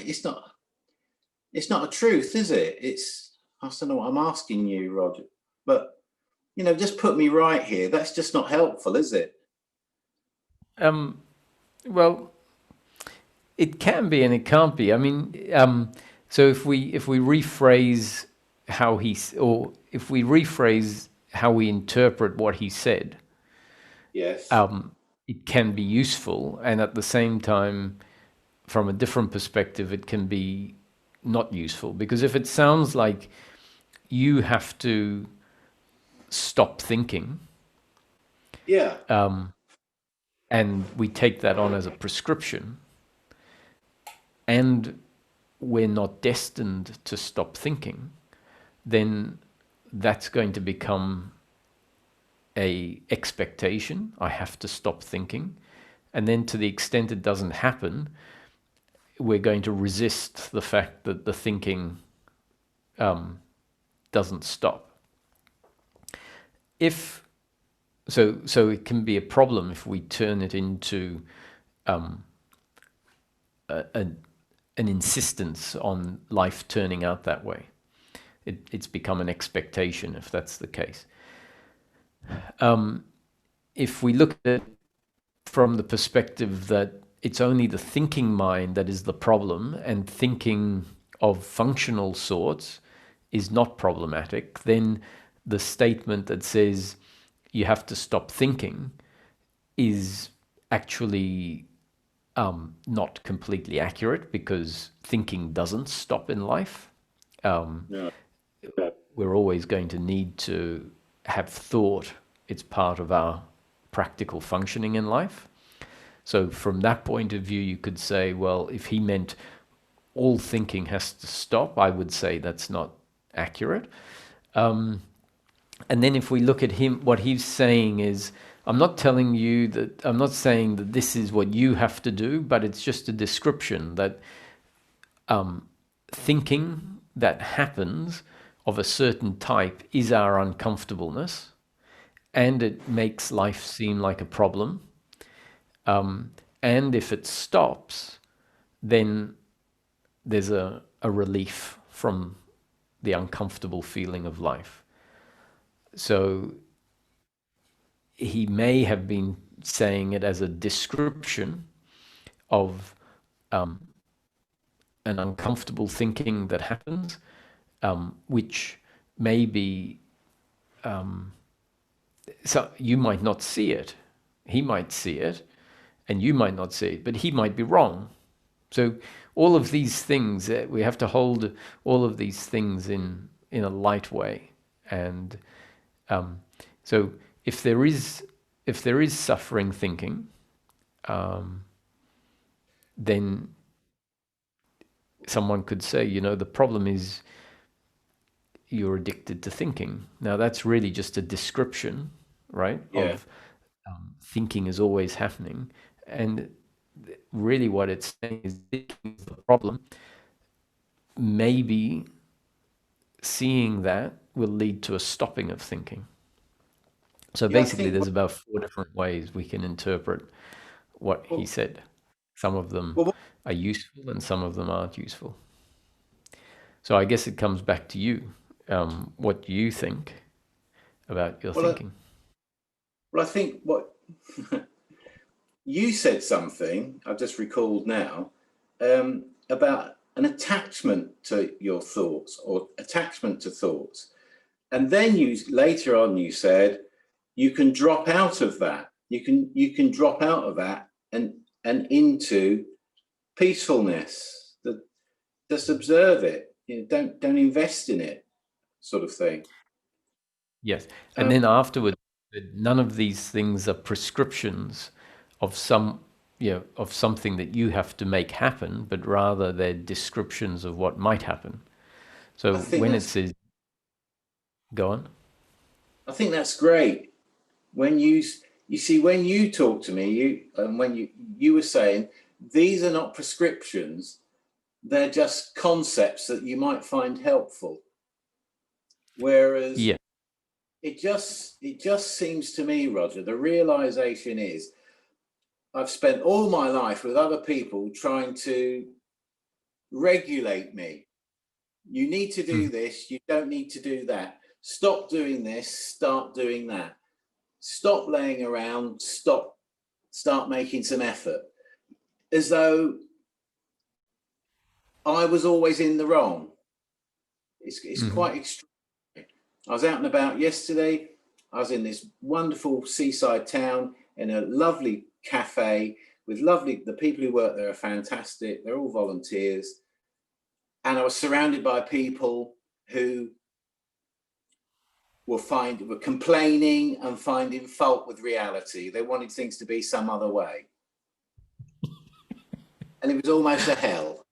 a truth, is it? I don't know what I'm asking you, Roger, but you know, just put me right here. That's just not helpful, is it? Well, it can be and it can't be. I mean, so if we rephrase how if we rephrase how we interpret what he said, yes, it can be useful, and at the same time, from a different perspective, it can be not useful, because if it sounds like you have to stop thinking, and we take that on as a prescription, and we're not destined to stop thinking, then that's going to become a expectation. I have to stop thinking. And then to the extent it doesn't happen, we're going to resist the fact that the thinking doesn't stop. So it can be a problem if we turn it into an insistence on life turning out that way. It's become an expectation if that's the case. If we look at it from the perspective that it's only the thinking mind that is the problem, and thinking of functional sorts is not problematic, then the statement that says you have to stop thinking is actually not completely accurate, because thinking doesn't stop in life. We're always going to need to have thought. It's part of our practical functioning in life. So from that point of view, you could say, well, if he meant all thinking has to stop, I would say that's not accurate. And then if we look at him, what he's saying is, I'm not telling you that, I'm not saying that this is what you have to do, but it's just a description that thinking that happens of a certain type is our uncomfortableness, and it makes life seem like a problem. And if it stops, then there's a relief from the uncomfortable feeling of life. So he may have been saying it as a description of an uncomfortable thinking that happens, which may be, so you might not see it, he might see it, and you might not see it, but he might be wrong. So all of these things, we have to hold all of these things in a light way. And so if there is suffering thinking, then someone could say, you know, the problem is you're addicted to thinking. Now that's really just a description, right? Yeah. Of thinking is always happening. And really what it's saying is thinking is the problem. Maybe seeing that will lead to a stopping of thinking. So basically there's about 4 different ways we can interpret what he said. Some of them are useful and some of them aren't useful. So I guess it comes back to you. What do you think about your thinking? Well, I think what you said something, I've just recalled now, about an attachment to your thoughts or attachment to thoughts. And then later on you said you can drop out of that. You can drop out of that and into peacefulness. Just observe it. You know, don't invest in it, sort of thing. Yes. And then afterward, none of these things are prescriptions of something that you have to make happen, but rather they're descriptions of what might happen. So when it says, go on. I think that's great. When you see, when you talk to me, when you were saying, these are not prescriptions, they're just concepts that you might find helpful. Whereas it just seems to me, Roger, the realization is I've spent all my life with other people trying to regulate me. You need to do this, you don't need to do that. Stop doing this, start doing that. Stop laying around, start making some effort. As though I was always in the wrong. It's quite extreme. I was out and about yesterday. I was in this wonderful seaside town in a lovely cafe with the people who work there are fantastic. They're all volunteers. And I was surrounded by people who were complaining and finding fault with reality. They wanted things to be some other way. And it was almost a hell.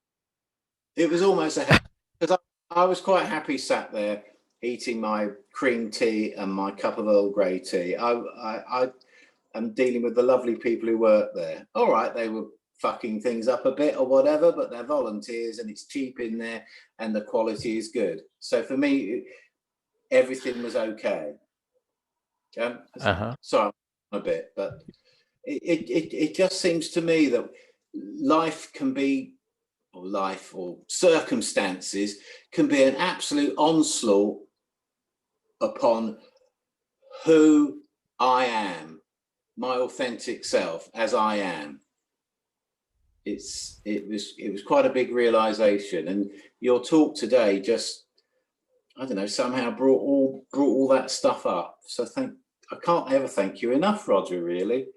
It was almost a hell. Because I was quite happy sat there eating my cream tea and my cup of Earl Grey tea. I am dealing with the lovely people who work there. All right, they were fucking things up a bit or whatever, but they're volunteers and it's cheap in there and the quality is good. So for me, everything was okay. Sorry a bit, but it just seems to me that life or circumstances can be an absolute onslaught upon who I am, my authentic self as I am. It was quite a big realization, and your talk today just, I don't know, somehow brought all that stuff up. So I can't ever thank you enough, Roger, really.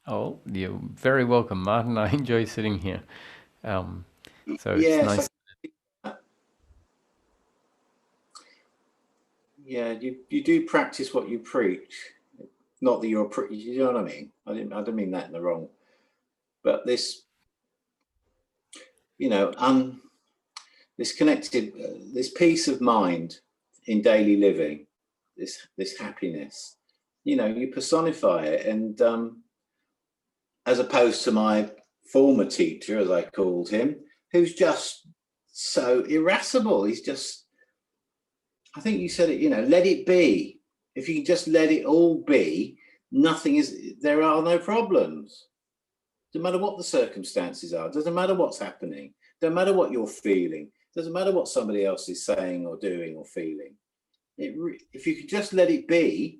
Oh, you're very welcome, Martin. I enjoy sitting here. So it's nice. Yeah, you do practice what you preach. Not that you're you know what I mean? I don't mean that in the wrong. But this, this connected, this peace of mind in daily living, this happiness, You know, you personify it. And as opposed to my former teacher, as I called him, who's just so irascible. He's just, I think you said it, you know, let it be. If you can just let it all be, there are no problems. Doesn't matter what the circumstances are, doesn't matter what's happening, doesn't matter what you're feeling, doesn't matter what somebody else is saying or doing or feeling. If you could just let it be,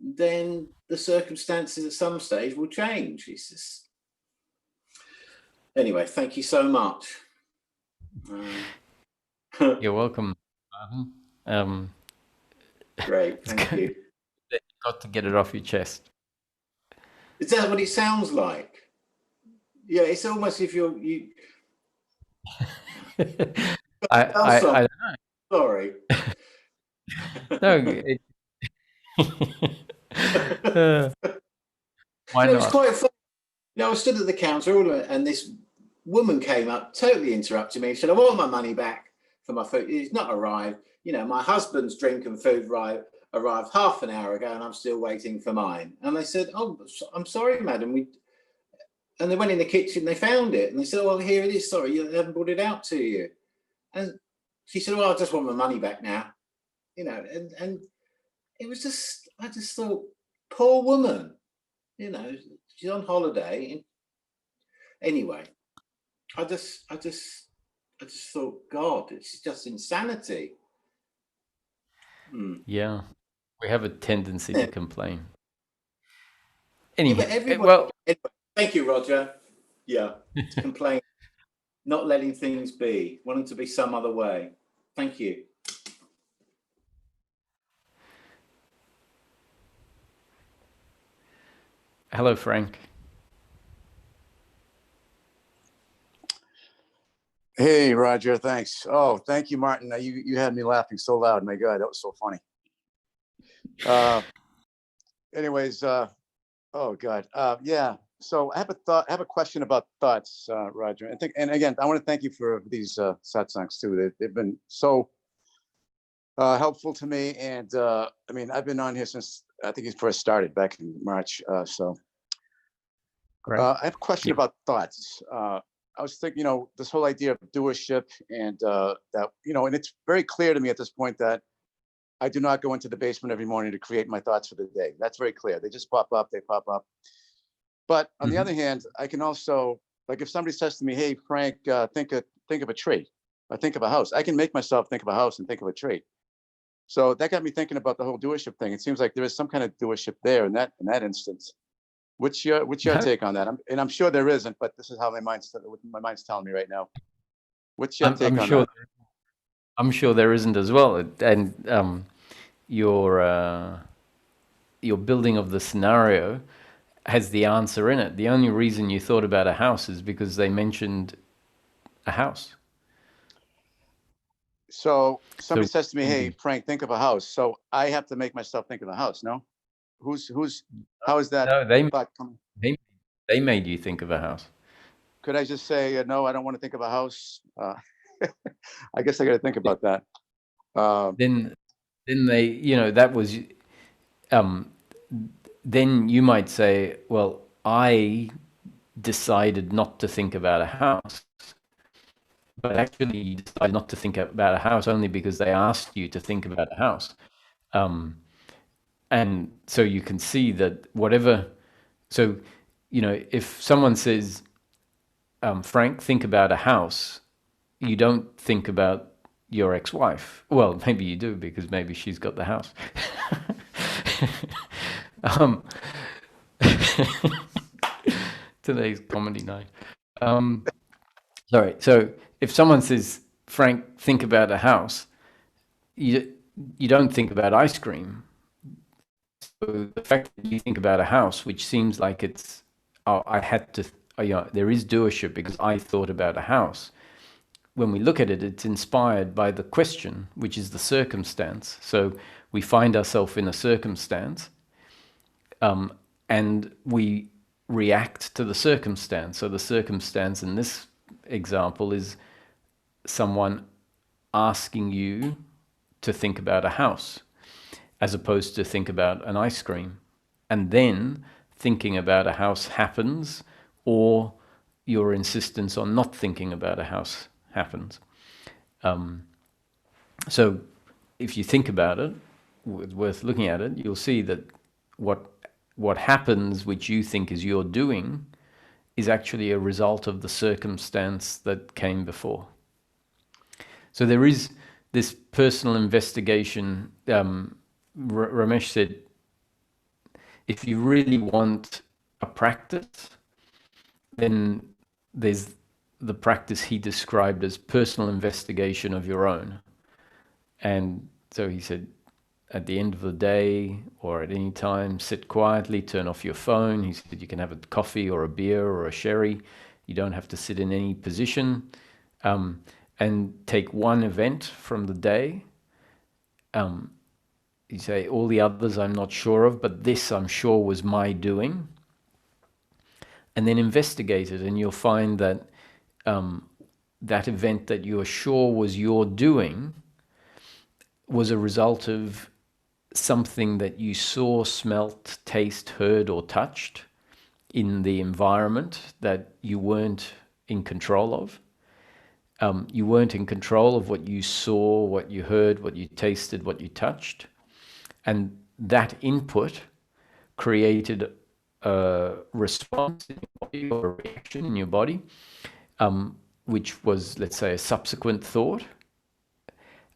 then the circumstances at some stage will change. It's just... Anyway, thank you so much. You're welcome. Great, thank you. You got to get it off your chest. Is that what it sounds like? Yeah, it's almost if you. I don't know. Sorry. No. Why not? It was quite fun. You know, I stood at the counter and this woman came up, totally interrupted me. She said, "I want my money back for my food. It's not arrived. You know, my husband's drink and food arrived half an hour ago and I'm still waiting for mine." And they said, "Oh, I'm sorry, madam. And they went in the kitchen, they found it, and they said, "Oh, well, here it is. Sorry, they haven't brought it out to you." And she said, "Well, I just want my money back now." You know, and it was just, I just thought, poor woman, you know, she's on holiday. Anyway, I just thought, God, it's just insanity. Yeah, we have a tendency to complain. Anyway, anyway, thank you, Roger. Yeah, complain, not letting things be, wanting to be some other way. Thank you. Hello, Frank. Hey, Roger, thanks. Oh, thank you, Martin. You had me laughing so loud. My God, that was so funny. Anyways, oh God, yeah. So I have a question about thoughts, Roger. And again, I want to thank you for these satsangs too. They've been so helpful to me. And I mean, I've been on here since I think he first started back in March. So I have a question about thoughts. I was thinking, you know, this whole idea of doership and that, you know, and it's very clear to me at this point that I do not go into the basement every morning to create my thoughts for the day. That's very clear. They just pop up, they pop up. But on the other hand, I can also, like if somebody says to me, "Hey, Frank, think of a tree, or think of a house," I can make myself think of a house and think of a tree. So that got me thinking about the whole doership thing. It seems like there is some kind of doership there in that instance. What's your take on that? I'm sure there isn't, but this is how my mind's telling me right now. What's your take on that? I'm sure there isn't as well. And your building of the scenario has the answer in it. The only reason you thought about a house is because they mentioned a house. So somebody says to me, "Hey, Frank, think of a house." So I have to make myself think of a house, no? How is that? No, they made you think of a house. Could I just say, no, I don't want to think of a house? I guess I got to think about that. Then they, you know, that was, then you might say, "Well, I decided not to think about a house." But actually, you decided not to think about a house only because they asked you to think about a house. And so you can see that whatever, so, you know, if someone says, "Frank, think about a house," you don't think about your ex-wife. Well, maybe you do because maybe she's got the house. Today's comedy night. Sorry. So if someone says, "Frank, think about a house," you don't think about ice cream. So the fact that you think about a house, which seems like it's, oh, I had to, you know, there is doership because I thought about a house. When we look at it, it's inspired by the question, which is the circumstance. So we find ourselves in a circumstance, and we react to the circumstance. So the circumstance in this example is someone asking you to think about a house. as opposed to think about an ice cream. And then thinking about a house happens, or your insistence on not thinking about a house happens. So if you think about it, worth looking at it, you'll see that what happens, which you think is your doing, is actually a result of the circumstance that came before. So there is this personal investigation. Ramesh said, if you really want a practice, then there's the practice he described as personal investigation of your own. And so he said, at the end of the day or at any time, sit quietly, turn off your phone. He said you can have a coffee or a beer or a sherry. You don't have to sit in any position. And take one event from the day. You say, all the others I'm not sure of, but this I'm sure was my doing. And then investigate it, and you'll find that that event that you are sure was your doing was a result of something that you saw, smelt, taste, heard, or touched in the environment that you weren't in control of. You weren't in control of what you saw, what you heard, what you tasted, what you touched. And that input created a response in your body or a reaction in your body, which was, let's say, a subsequent thought.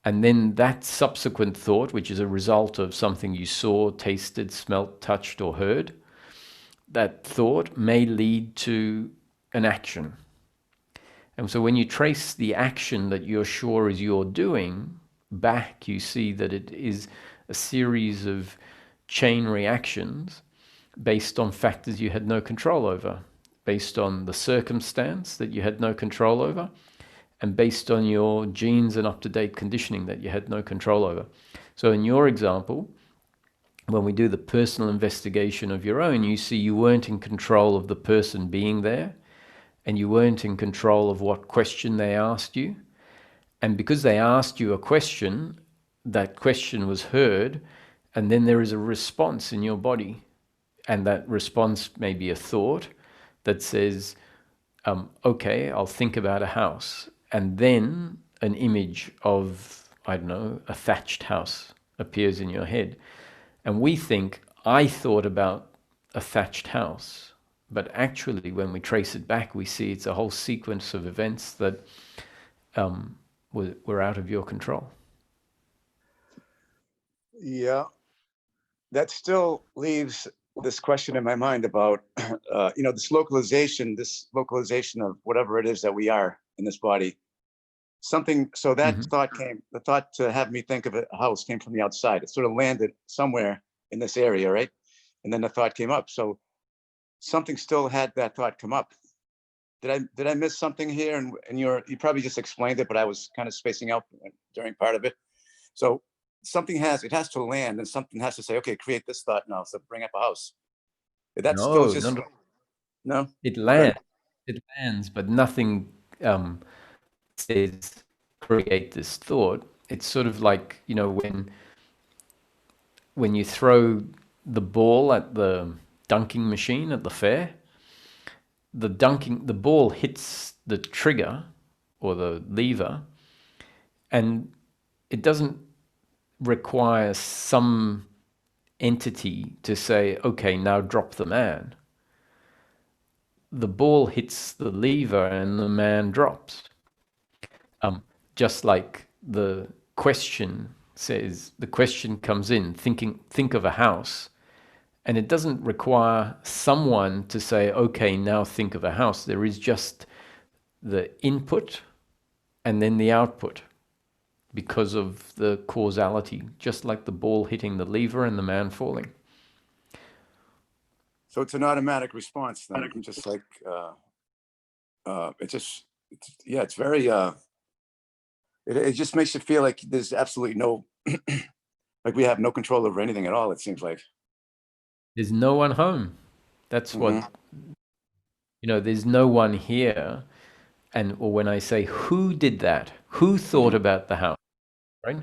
And then that subsequent thought, which is a result of something you saw, tasted, smelt, touched, or heard, that thought may lead to an action. And so when you trace the action that you're sure is your doing back, you see that it is a series of chain reactions based on factors you had no control over, based on the circumstance that you had no control over, and based on your genes and up-to-date conditioning that you had no control over. So in your example, when we do the personal investigation of your own, you see you weren't in control of the person being there, and you weren't in control of what question they asked you. And because they asked you a question, that question was heard, and then there is a response in your body. And that response may be a thought that says, okay, I'll think about a house. And then an image of, I don't know, a thatched house appears in your head. And we think, I thought about a thatched house. But actually, when we trace it back, we see it's a whole sequence of events that were out of your control. Yeah, that still leaves this question in my mind about, this localization of whatever it is that we are in this body. Something, so that the thought to have me think of a house came from the outside. It sort of landed somewhere in this area, right? And then the thought came up. So something still had that thought come up. Did I miss something here? And you probably just explained it, but I was kind of spacing out during part of it. So it has to land, and something has to say, okay, create this thought now, so bring up a house. That's still just no. It lands, but nothing says create this thought. It's sort of like, when you throw the ball at the dunking machine at the fair, the ball hits the trigger or the lever, and it doesn't require some entity to say, okay, now drop the man. The ball hits the lever and the man drops. Just like the question says, the question comes in, think of a house, and it doesn't require someone to say, okay, now think of a house. There is just the input and then the output because of the causality, just like the ball hitting the lever and the man falling. So it's an automatic response then, just like, it's very, it just makes you feel like there's absolutely no, like we have no control over anything at all, it seems like. There's no one home. That's what, there's no one here. Or when I say, who did that? Who thought about the house, right?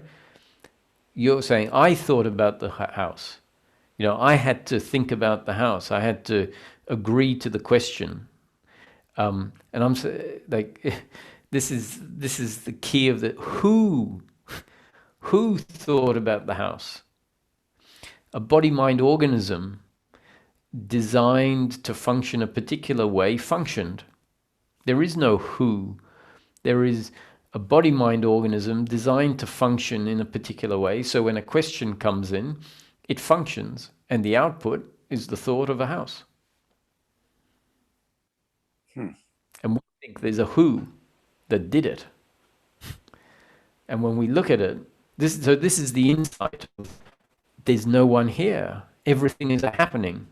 you're saying, I thought about the house. You know, I had to think about the house. I had to agree to the question. And I'm like, this is the key of the who thought about the house. A body-mind organism designed to function a particular way functioned. There is no who. There is a body-mind organism designed to function in a particular way. So when a question comes in, it functions, and the output is the thought of a house. And we think there's a who that did it. And when we look at it, this is the insight. There's no one here. Everything is happening.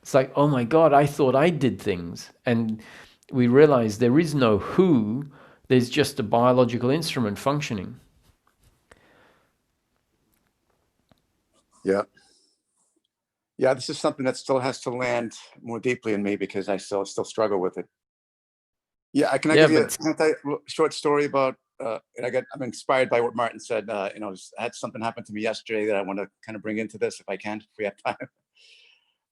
It's like, oh my God, I thought I did things. And we realize there is no who, there's just a biological instrument functioning. Yeah. Yeah, this is something that still has to land more deeply in me because I still struggle with it. Yeah, can I tell you a short story about, I'm inspired by what Martin said. I had something happen to me yesterday that I want to kind of bring into this if I can, if we have time.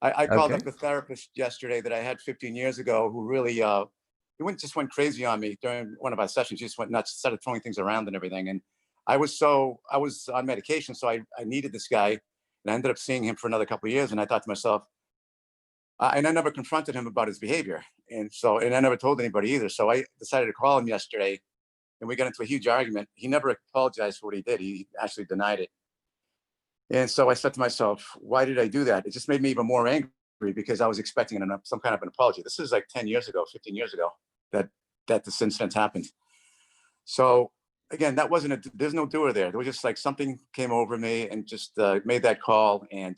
I called up the therapist yesterday that I had 15 years ago who really, he just went crazy on me during one of our sessions. He just went nuts, started throwing things around and everything. And I was on medication, so I needed this guy. And I ended up seeing him for another couple of years. And I thought to myself, and I never confronted him about his behavior. And I never told anybody either. So I decided to call him yesterday and we got into a huge argument. He never apologized for what he did. He actually denied it. And so I said to myself, why did I do that? It just made me even more angry because I was expecting some kind of an apology. This is like 10 years ago, 15 years ago that this incident happened. So again, there's no doer there. There was just like something came over me and just made that call. And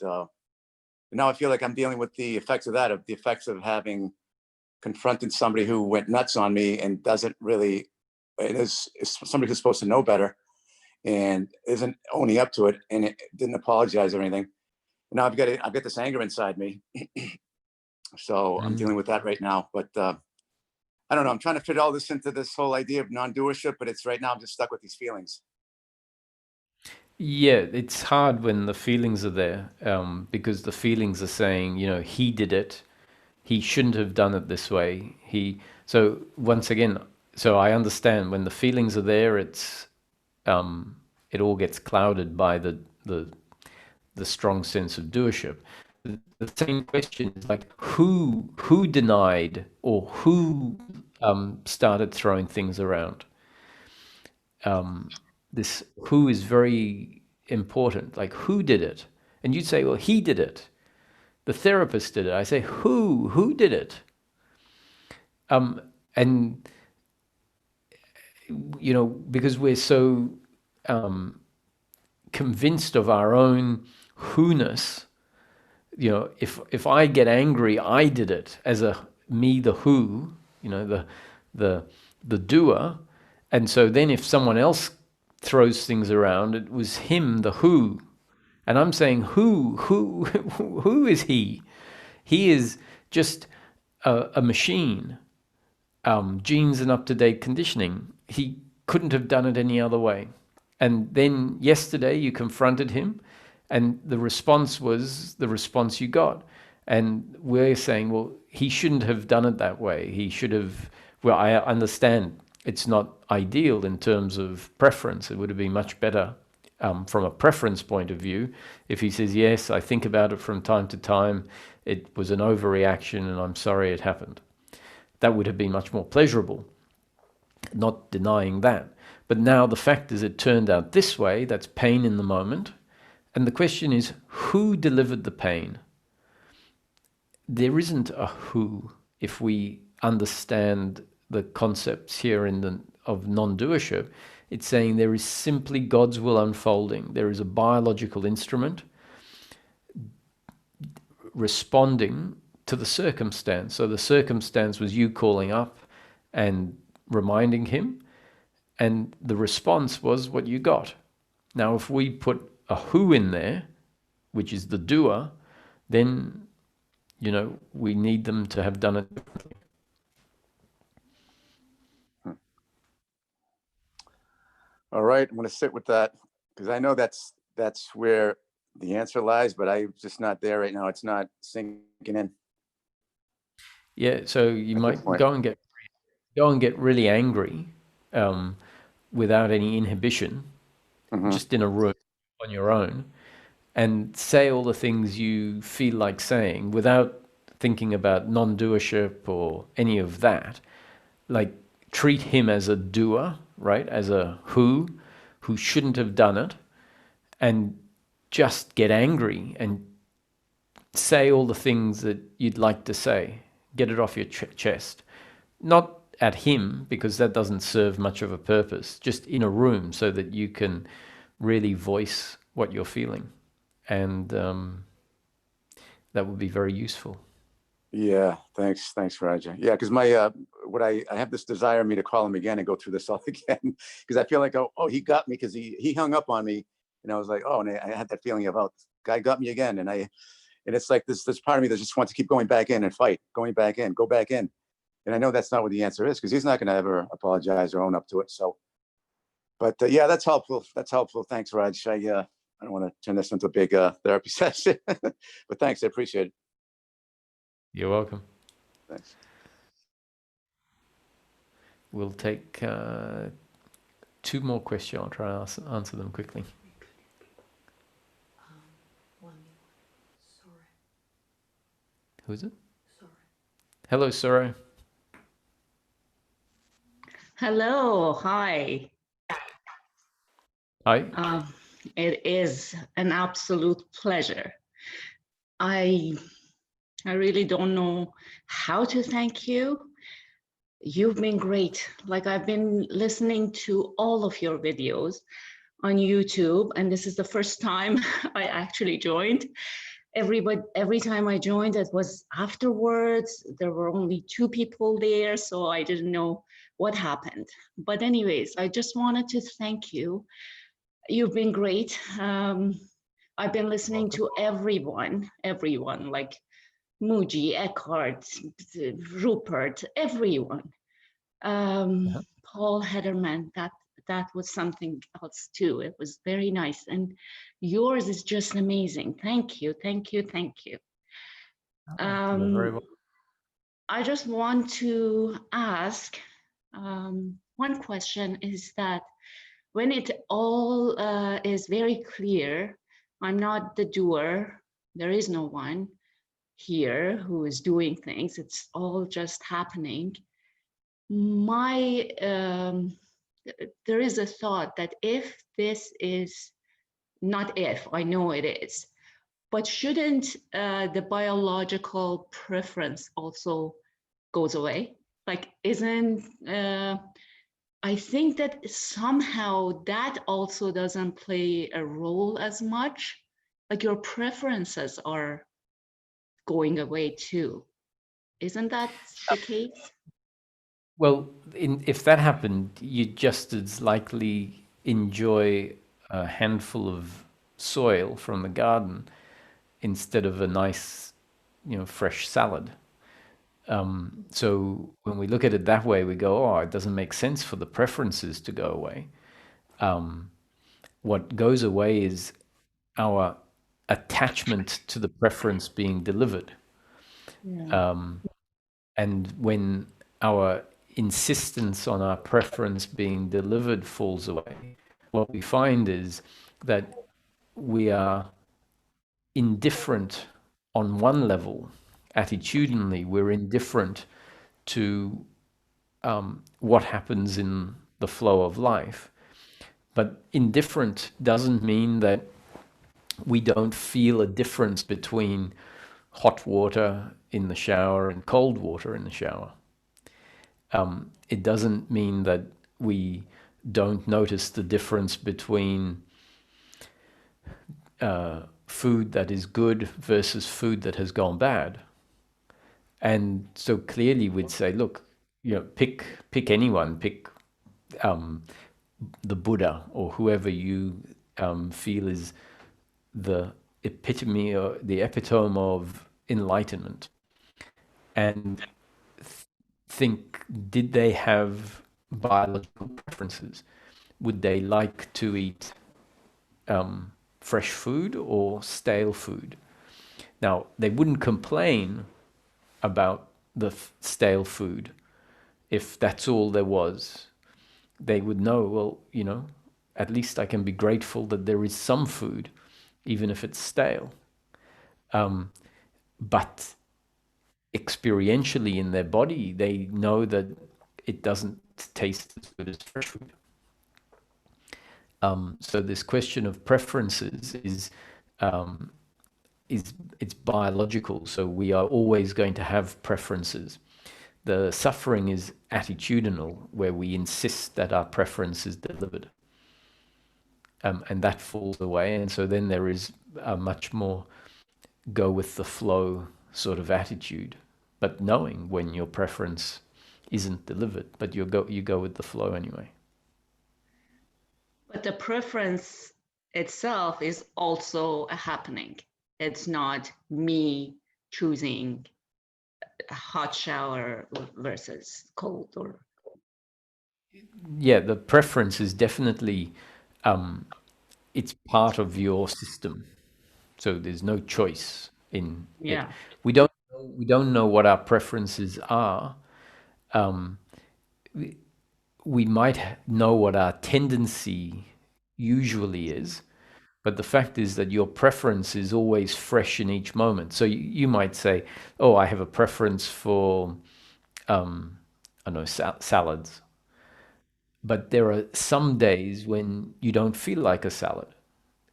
now I feel like I'm dealing with the effects of having confronted somebody who went nuts on me and is somebody who's supposed to know better and isn't owning up to it, and it didn't apologize or anything. And now I've got this anger inside me. So I'm dealing with that right now. But I don't know. I'm trying to fit all this into this whole idea of non-doership, but it's right now I'm just stuck with these feelings. Yeah, it's hard when the feelings are there, because the feelings are saying, he did it. He shouldn't have done it this way. So once again, I understand when the feelings are there, it all gets clouded by the strong sense of doership. The same question is like, who denied or who started throwing things around? This who is very important. Like, who did it? And you'd say, well, he did it. The therapist did it. I say, who did it? And because we're so convinced of our own who-ness, if I get angry, I did it as me, the who, the doer. And so then if someone else throws things around, it was him, the who. And I'm saying, who is he? He is just a machine, genes and up-to-date conditioning. He couldn't have done it any other way. And then yesterday you confronted him, and the response was the response you got. And we're saying, well, he shouldn't have done it that way. He should have, well, I understand it's not ideal in terms of preference. It would have been much better from a preference point of view if he says, yes, I think about it from time to time. It was an overreaction and I'm sorry it happened. That would have been much more pleasurable, not denying that. But now the fact is it turned out this way, that's pain in the moment. And the question is, who delivered the pain? There isn't a who if we understand the concepts here of non-doership. It's saying there is simply God's will unfolding. There is a biological instrument responding to the circumstance. So the circumstance was you calling up and reminding him, and the response was what you got. Now, if we put a who in there, which is the doer, then, we need them to have done it differently. All right, I'm going to sit with that because I know that's that's where the answer lies, but I'm just not there right now. It's not sinking in. Yeah, so you might go and get really angry without any inhibition, just in a room on your own, and say all the things you feel like saying without thinking about non-doership or any of that. Like, treat him as a doer, right? As a who shouldn't have done it, and just get angry and say all the things that you'd like to say. Get it off your chest. Not at him, because that doesn't serve much of a purpose, just in a room so that you can really voice what you're feeling. And that would be very useful. Yeah, thanks, Roger. Yeah, because my I have this desire in me to call him again and go through this all again, because I feel like, oh, he got me, because he hung up on me, and I was like, oh, and I had that feeling about, guy got me again, and it's like this part of me that just wants to keep going back in and fight, going back in, go back in, and I know that's not what the answer is, because he's not going to ever apologize or own up to it. So, but yeah, that's helpful. Thanks, Raj. I don't want to turn this into a big therapy session, but thanks, I appreciate it. You're welcome. Thanks. We'll take 2 more questions. I'll try to answer them quickly. Who is it? Hello, Sora. Hello, hi. Hi. It is an absolute pleasure. I really don't know how to thank you. You've been great. Like, I've been listening to all of your videos on YouTube, and this is the first time I actually joined. Every time I joined, it was afterwards. There were only 2 people there, so I didn't know what happened. But anyways, I just wanted to thank you. You've been great. I've been listening to everyone, like Muji, Eckhart, Rupert, everyone. Paul Hederman, that was something else too. It was very nice. And yours is just amazing. Thank you. You're very welcome. I just want to ask, one question is that when it all is very clear, I'm not the doer, there is no one here who is doing things, it's all just happening. There is a thought that if this is, not if, I know it is, but shouldn't the biological preference also goes away? Like, isn't, I think that somehow that also doesn't play a role as much, like your preferences are going away too. Isn't that the case? Well, if that happened, you'd just as likely enjoy a handful of soil from the garden instead of a nice, fresh salad. So when we look at it that way, we go, oh, it doesn't make sense for the preferences to go away. What goes away is our attachment to the preference being delivered. Yeah. And when our insistence on our preference being delivered falls away, what we find is that we are indifferent on one level. Attitudinally, we're indifferent to what happens in the flow of life. But indifferent doesn't mean that we don't feel a difference between hot water in the shower and cold water in the shower. It doesn't mean that we don't notice the difference between food that is good versus food that has gone bad. And so clearly we'd say, look, pick anyone, pick the Buddha or whoever you feel is the epitome or the epitome of enlightenment, and think, did they have biological preferences? Would they like to eat fresh food or stale food. Now, they wouldn't complain about the stale food if that's all there was. They would know, well, you know, at least I can be grateful that there is some food, even if it's stale. But experientially in their body, they know that it doesn't taste as good as fresh food. So this question of preferences is it's biological. So we are always going to have preferences. The suffering is attitudinal, where we insist that our preference is delivered. And that falls away. And so then there is a much more go with the flow sort of attitude, but knowing when your preference isn't delivered, but you go with the flow anyway. But the preference itself is also a happening. It's not me choosing a hot shower versus cold, or yeah, the preference is definitely it's part of your system, so there's no choice in it. We don't know what our preferences are. We might know what our tendency usually is, but the fact is that your preference is always fresh in each moment. So you might say, oh, I have a preference for I don't know, salads. But there are some days when you don't feel like a salad.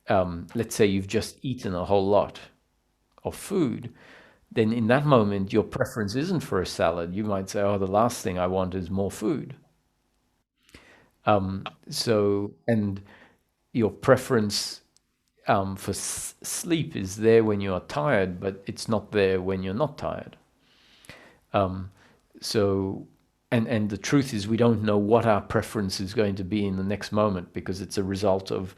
Let's say you've just eaten a whole lot of food. Then in that moment, your preference isn't for a salad. You might say, oh, the last thing I want is more food. And your preference for sleep is there when you are tired, but it's not there when you're not tired. And the truth is, we don't know what our preference is going to be in the next moment, because it's a result of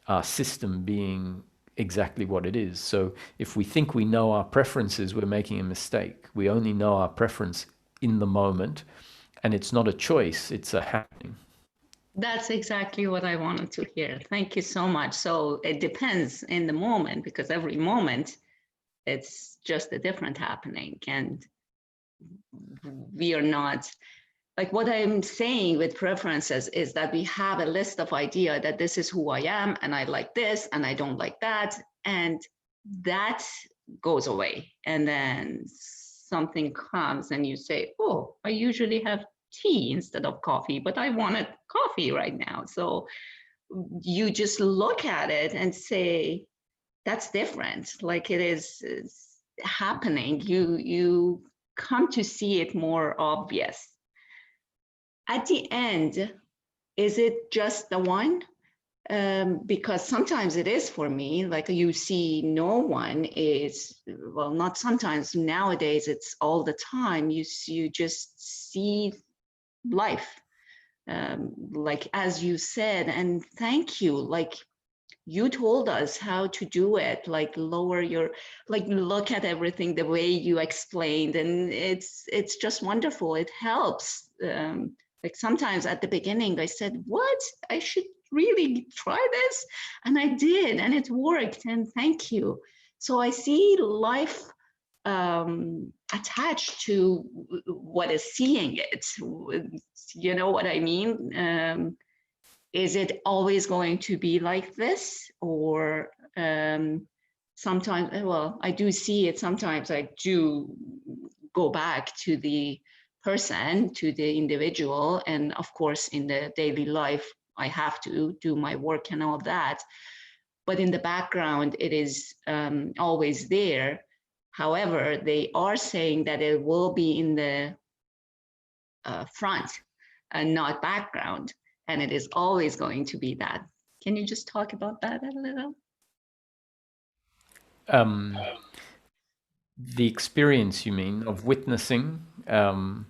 our system being exactly what it is. So if we think we know our preferences, we're making a mistake. We only know our preference in the moment, and it's not a choice, it's a happening. That's exactly what I wanted to hear. Thank you so much. So it depends in the moment, because every moment it's just a different happening, and we are not, like, what I'm saying with preferences is that we have a list of idea that this is who I am, and I like this and I don't like that, and that goes away. And then something comes and you say, oh, I usually have tea instead of coffee, but I wanted coffee right now. So you just look at it and say, that's different. Like, it's happening. You come to see it more obvious. At the end, is it just the one? Because sometimes it is for me, like you see no one is, well, not sometimes, nowadays it's all the time. You just see life, like as you said, and thank you, like you told us how to do it, like lower your, like look at everything the way you explained, and it's just wonderful. It helps. Like sometimes at the beginning I said, what, I should really try this, and I did, and it worked, and thank you. So I see life attached to what is seeing it. You know what I mean? Is it always going to be like this? Or sometimes, well, I do see it. Sometimes I do go back to the person, to the individual. And of course, in the daily life, I have to do my work and all that. But in the background, it is always there. However, they are saying that it will be in the front and not background. And it is always going to be that. Can you just talk about that a little? The experience, you mean, of witnessing and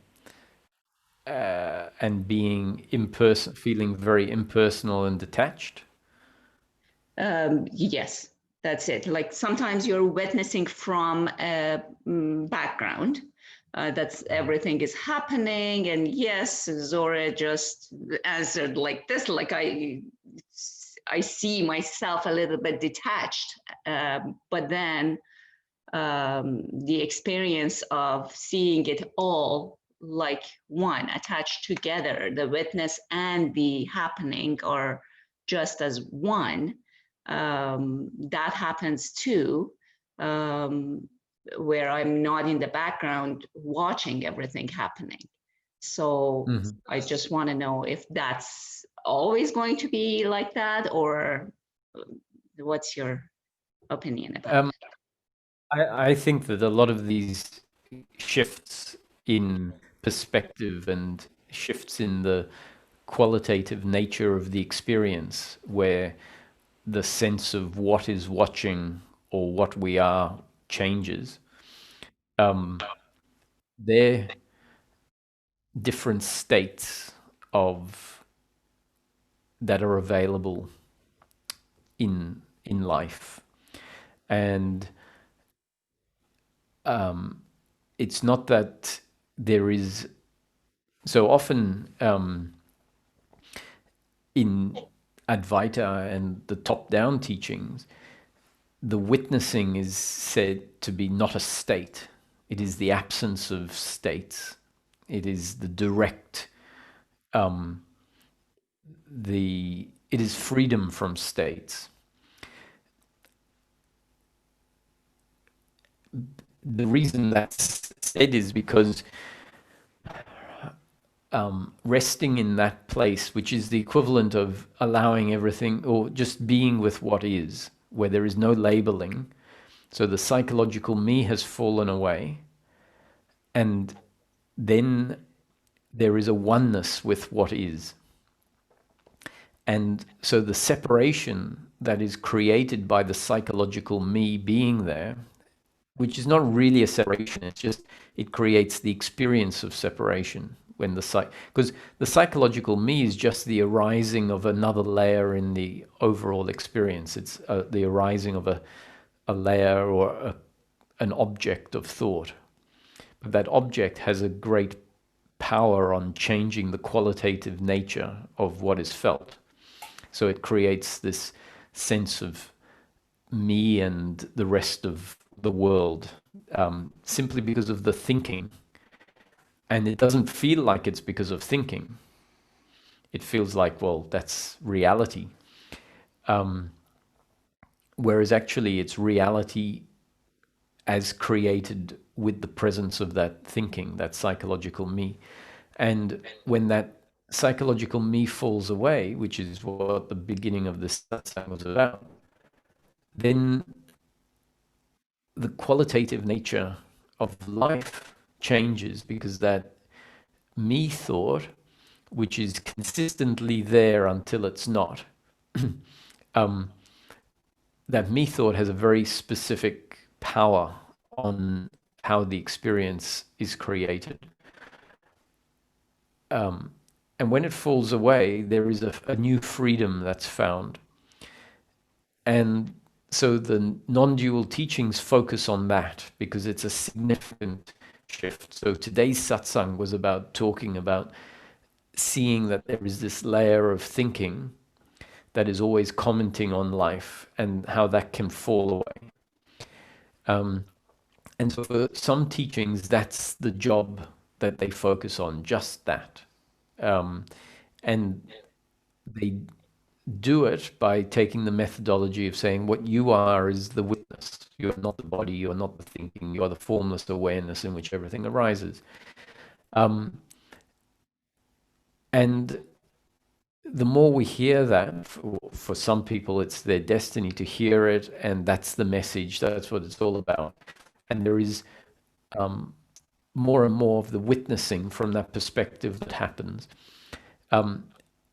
being impersonal, feeling very impersonal and detached? Yes, that's it. Like sometimes you're witnessing from a background. That's everything is happening, and yes, Zora just answered like this, like I see myself a little bit detached, but then the experience of seeing it all like one, attached together, the witness and the happening are just as one, that happens too, where I'm not in the background watching everything happening. So I just want to know if that's always going to be like that, or what's your opinion about it? I think that a lot of these shifts in perspective and shifts in the qualitative nature of the experience, where the sense of what is watching or what we are changes, they're different states of that are available in life. And it's not that there is so often in Advaita and the top-down teachings, the witnessing is said to be not a state. It is the absence of states. It is the direct, it is freedom from states. The reason that's said is because resting in that place, which is the equivalent of allowing everything or just being with what is, where there is no labeling. So the psychological me has fallen away, and then there is a oneness with what is. And so the separation that is created by the psychological me being there, which is not really a separation, it's just, it creates the experience of separation when because the psychological me is just the arising of another layer in the overall experience. It's the arising of a layer or an object of thought. But that object has a great power on changing the qualitative nature of what is felt. So it creates this sense of me and the rest of the world, simply because of the thinking. And it doesn't feel like it's because of thinking. It feels like, well, that's reality. Whereas actually it's reality as created with the presence of that thinking, that psychological me. And when that psychological me falls away, which is what the beginning of this satsang was about, then the qualitative nature of life changes, because that me thought, which is consistently there until it's not, that me thought has a very specific power on how the experience is created. And when it falls away, there is a new freedom that's found. And so the non-dual teachings focus on that because it's a significant shift. So today's satsang was about talking about seeing that there is this layer of thinking that is always commenting on life and how that can fall away. And so for some teachings, that's the job that they focus on, just that. And they do it by taking the methodology of saying what you are is the witness. You're not the body, you're not the thinking, you're the formless awareness in which everything arises. And the more we hear that, for some people it's their destiny to hear it, and that's the message, that's what it's all about. And there is more and more of the witnessing from that perspective that happens. And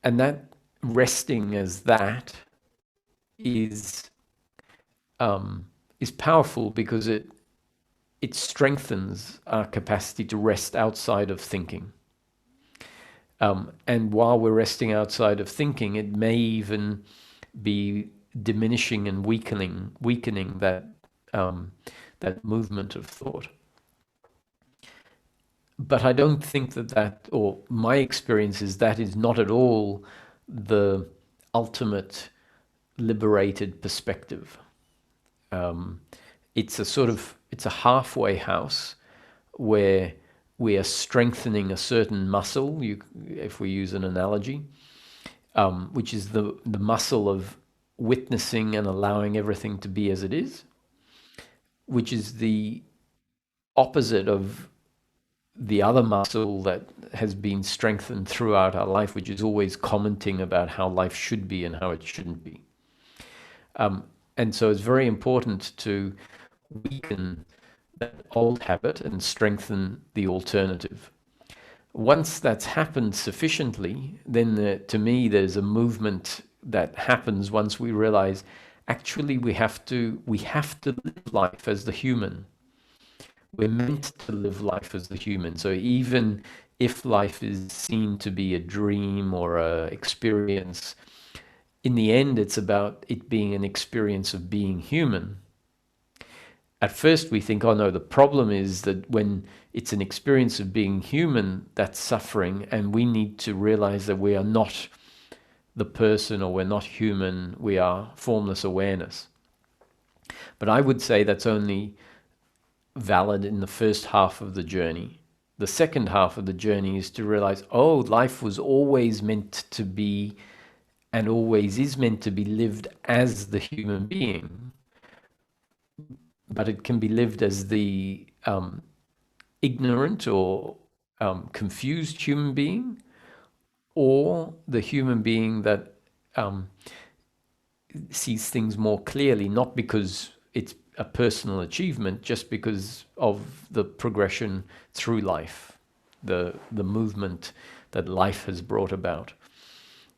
that resting as that is powerful because it strengthens our capacity to rest outside of thinking. And while we're resting outside of thinking, it may even be diminishing and weakening that that movement of thought. But I don't think that, or my experience is that is not at all the ultimate liberated perspective. It's a halfway house where we are strengthening a certain muscle, if we use an analogy, which is the muscle of witnessing and allowing everything to be as it is, which is the opposite of the other muscle that has been strengthened throughout our life, which is always commenting about how life should be and how it shouldn't be. And so it's very important to weaken that old habit and strengthen the alternative. Once that's happened sufficiently, then to me there's a movement that happens once we realize actually we have to live life as the human. We're meant to live life as the human. So even if life is seen to be a dream or a experience, in the end it's about it being an experience of being human. At first we think, oh no, the problem is that when it's an experience of being human, that's suffering, and we need to realize that we are not the person, or we're not human, we are formless awareness. But I would say that's only valid in the first half of the journey. The second half of the journey is to realize, oh, life was always meant to be, and always is meant to be lived as the human being. But it can be lived as the ignorant or confused human being, or the human being that sees things more clearly, not because it's a personal achievement, just because of the progression through life, the movement that life has brought about.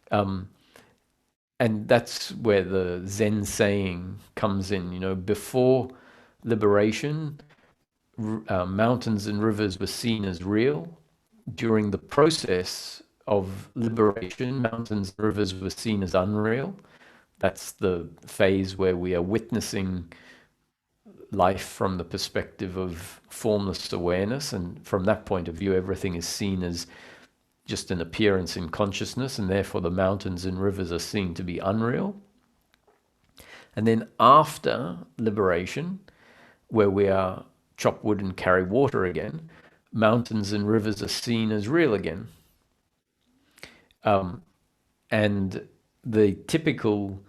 And that's where the Zen saying comes in, before liberation, mountains and rivers were seen as real. During the process of liberation, mountains and rivers were seen as unreal. That's the phase where we are witnessing life from the perspective of formless awareness. And from that point of view, everything is seen as just an appearance in consciousness, and therefore the mountains and rivers are seen to be unreal. And then after liberation, where we are chop wood and carry water again, mountains and rivers are seen as real again. And the typical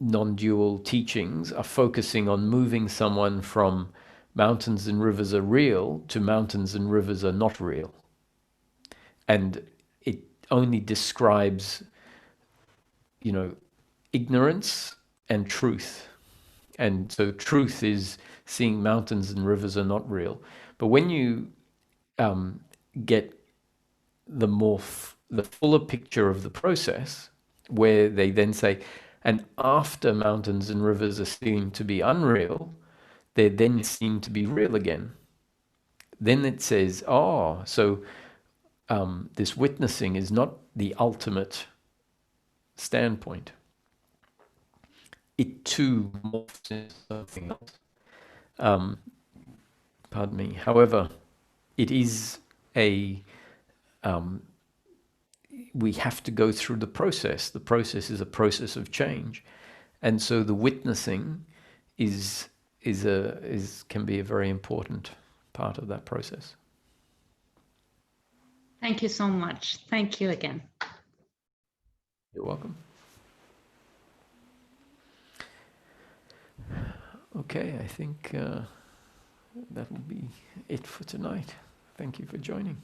non-dual teachings are focusing on moving someone from mountains and rivers are real to mountains and rivers are not real. And it only describes, ignorance and truth. And so truth is seeing mountains and rivers are not real. But when you get the fuller picture of the process, where they then say, and after mountains and rivers are seen to be unreal, they're then seen to be real again. Then it says, so this witnessing is not the ultimate standpoint. It too morphs into something else. Pardon me. However, it is we have to go through the process. The process is a process of change. And so the witnessing can be a very important part of that process. Thank you so much. Thank you again. You're welcome. Okay, I think that will be it for tonight. Thank you for joining.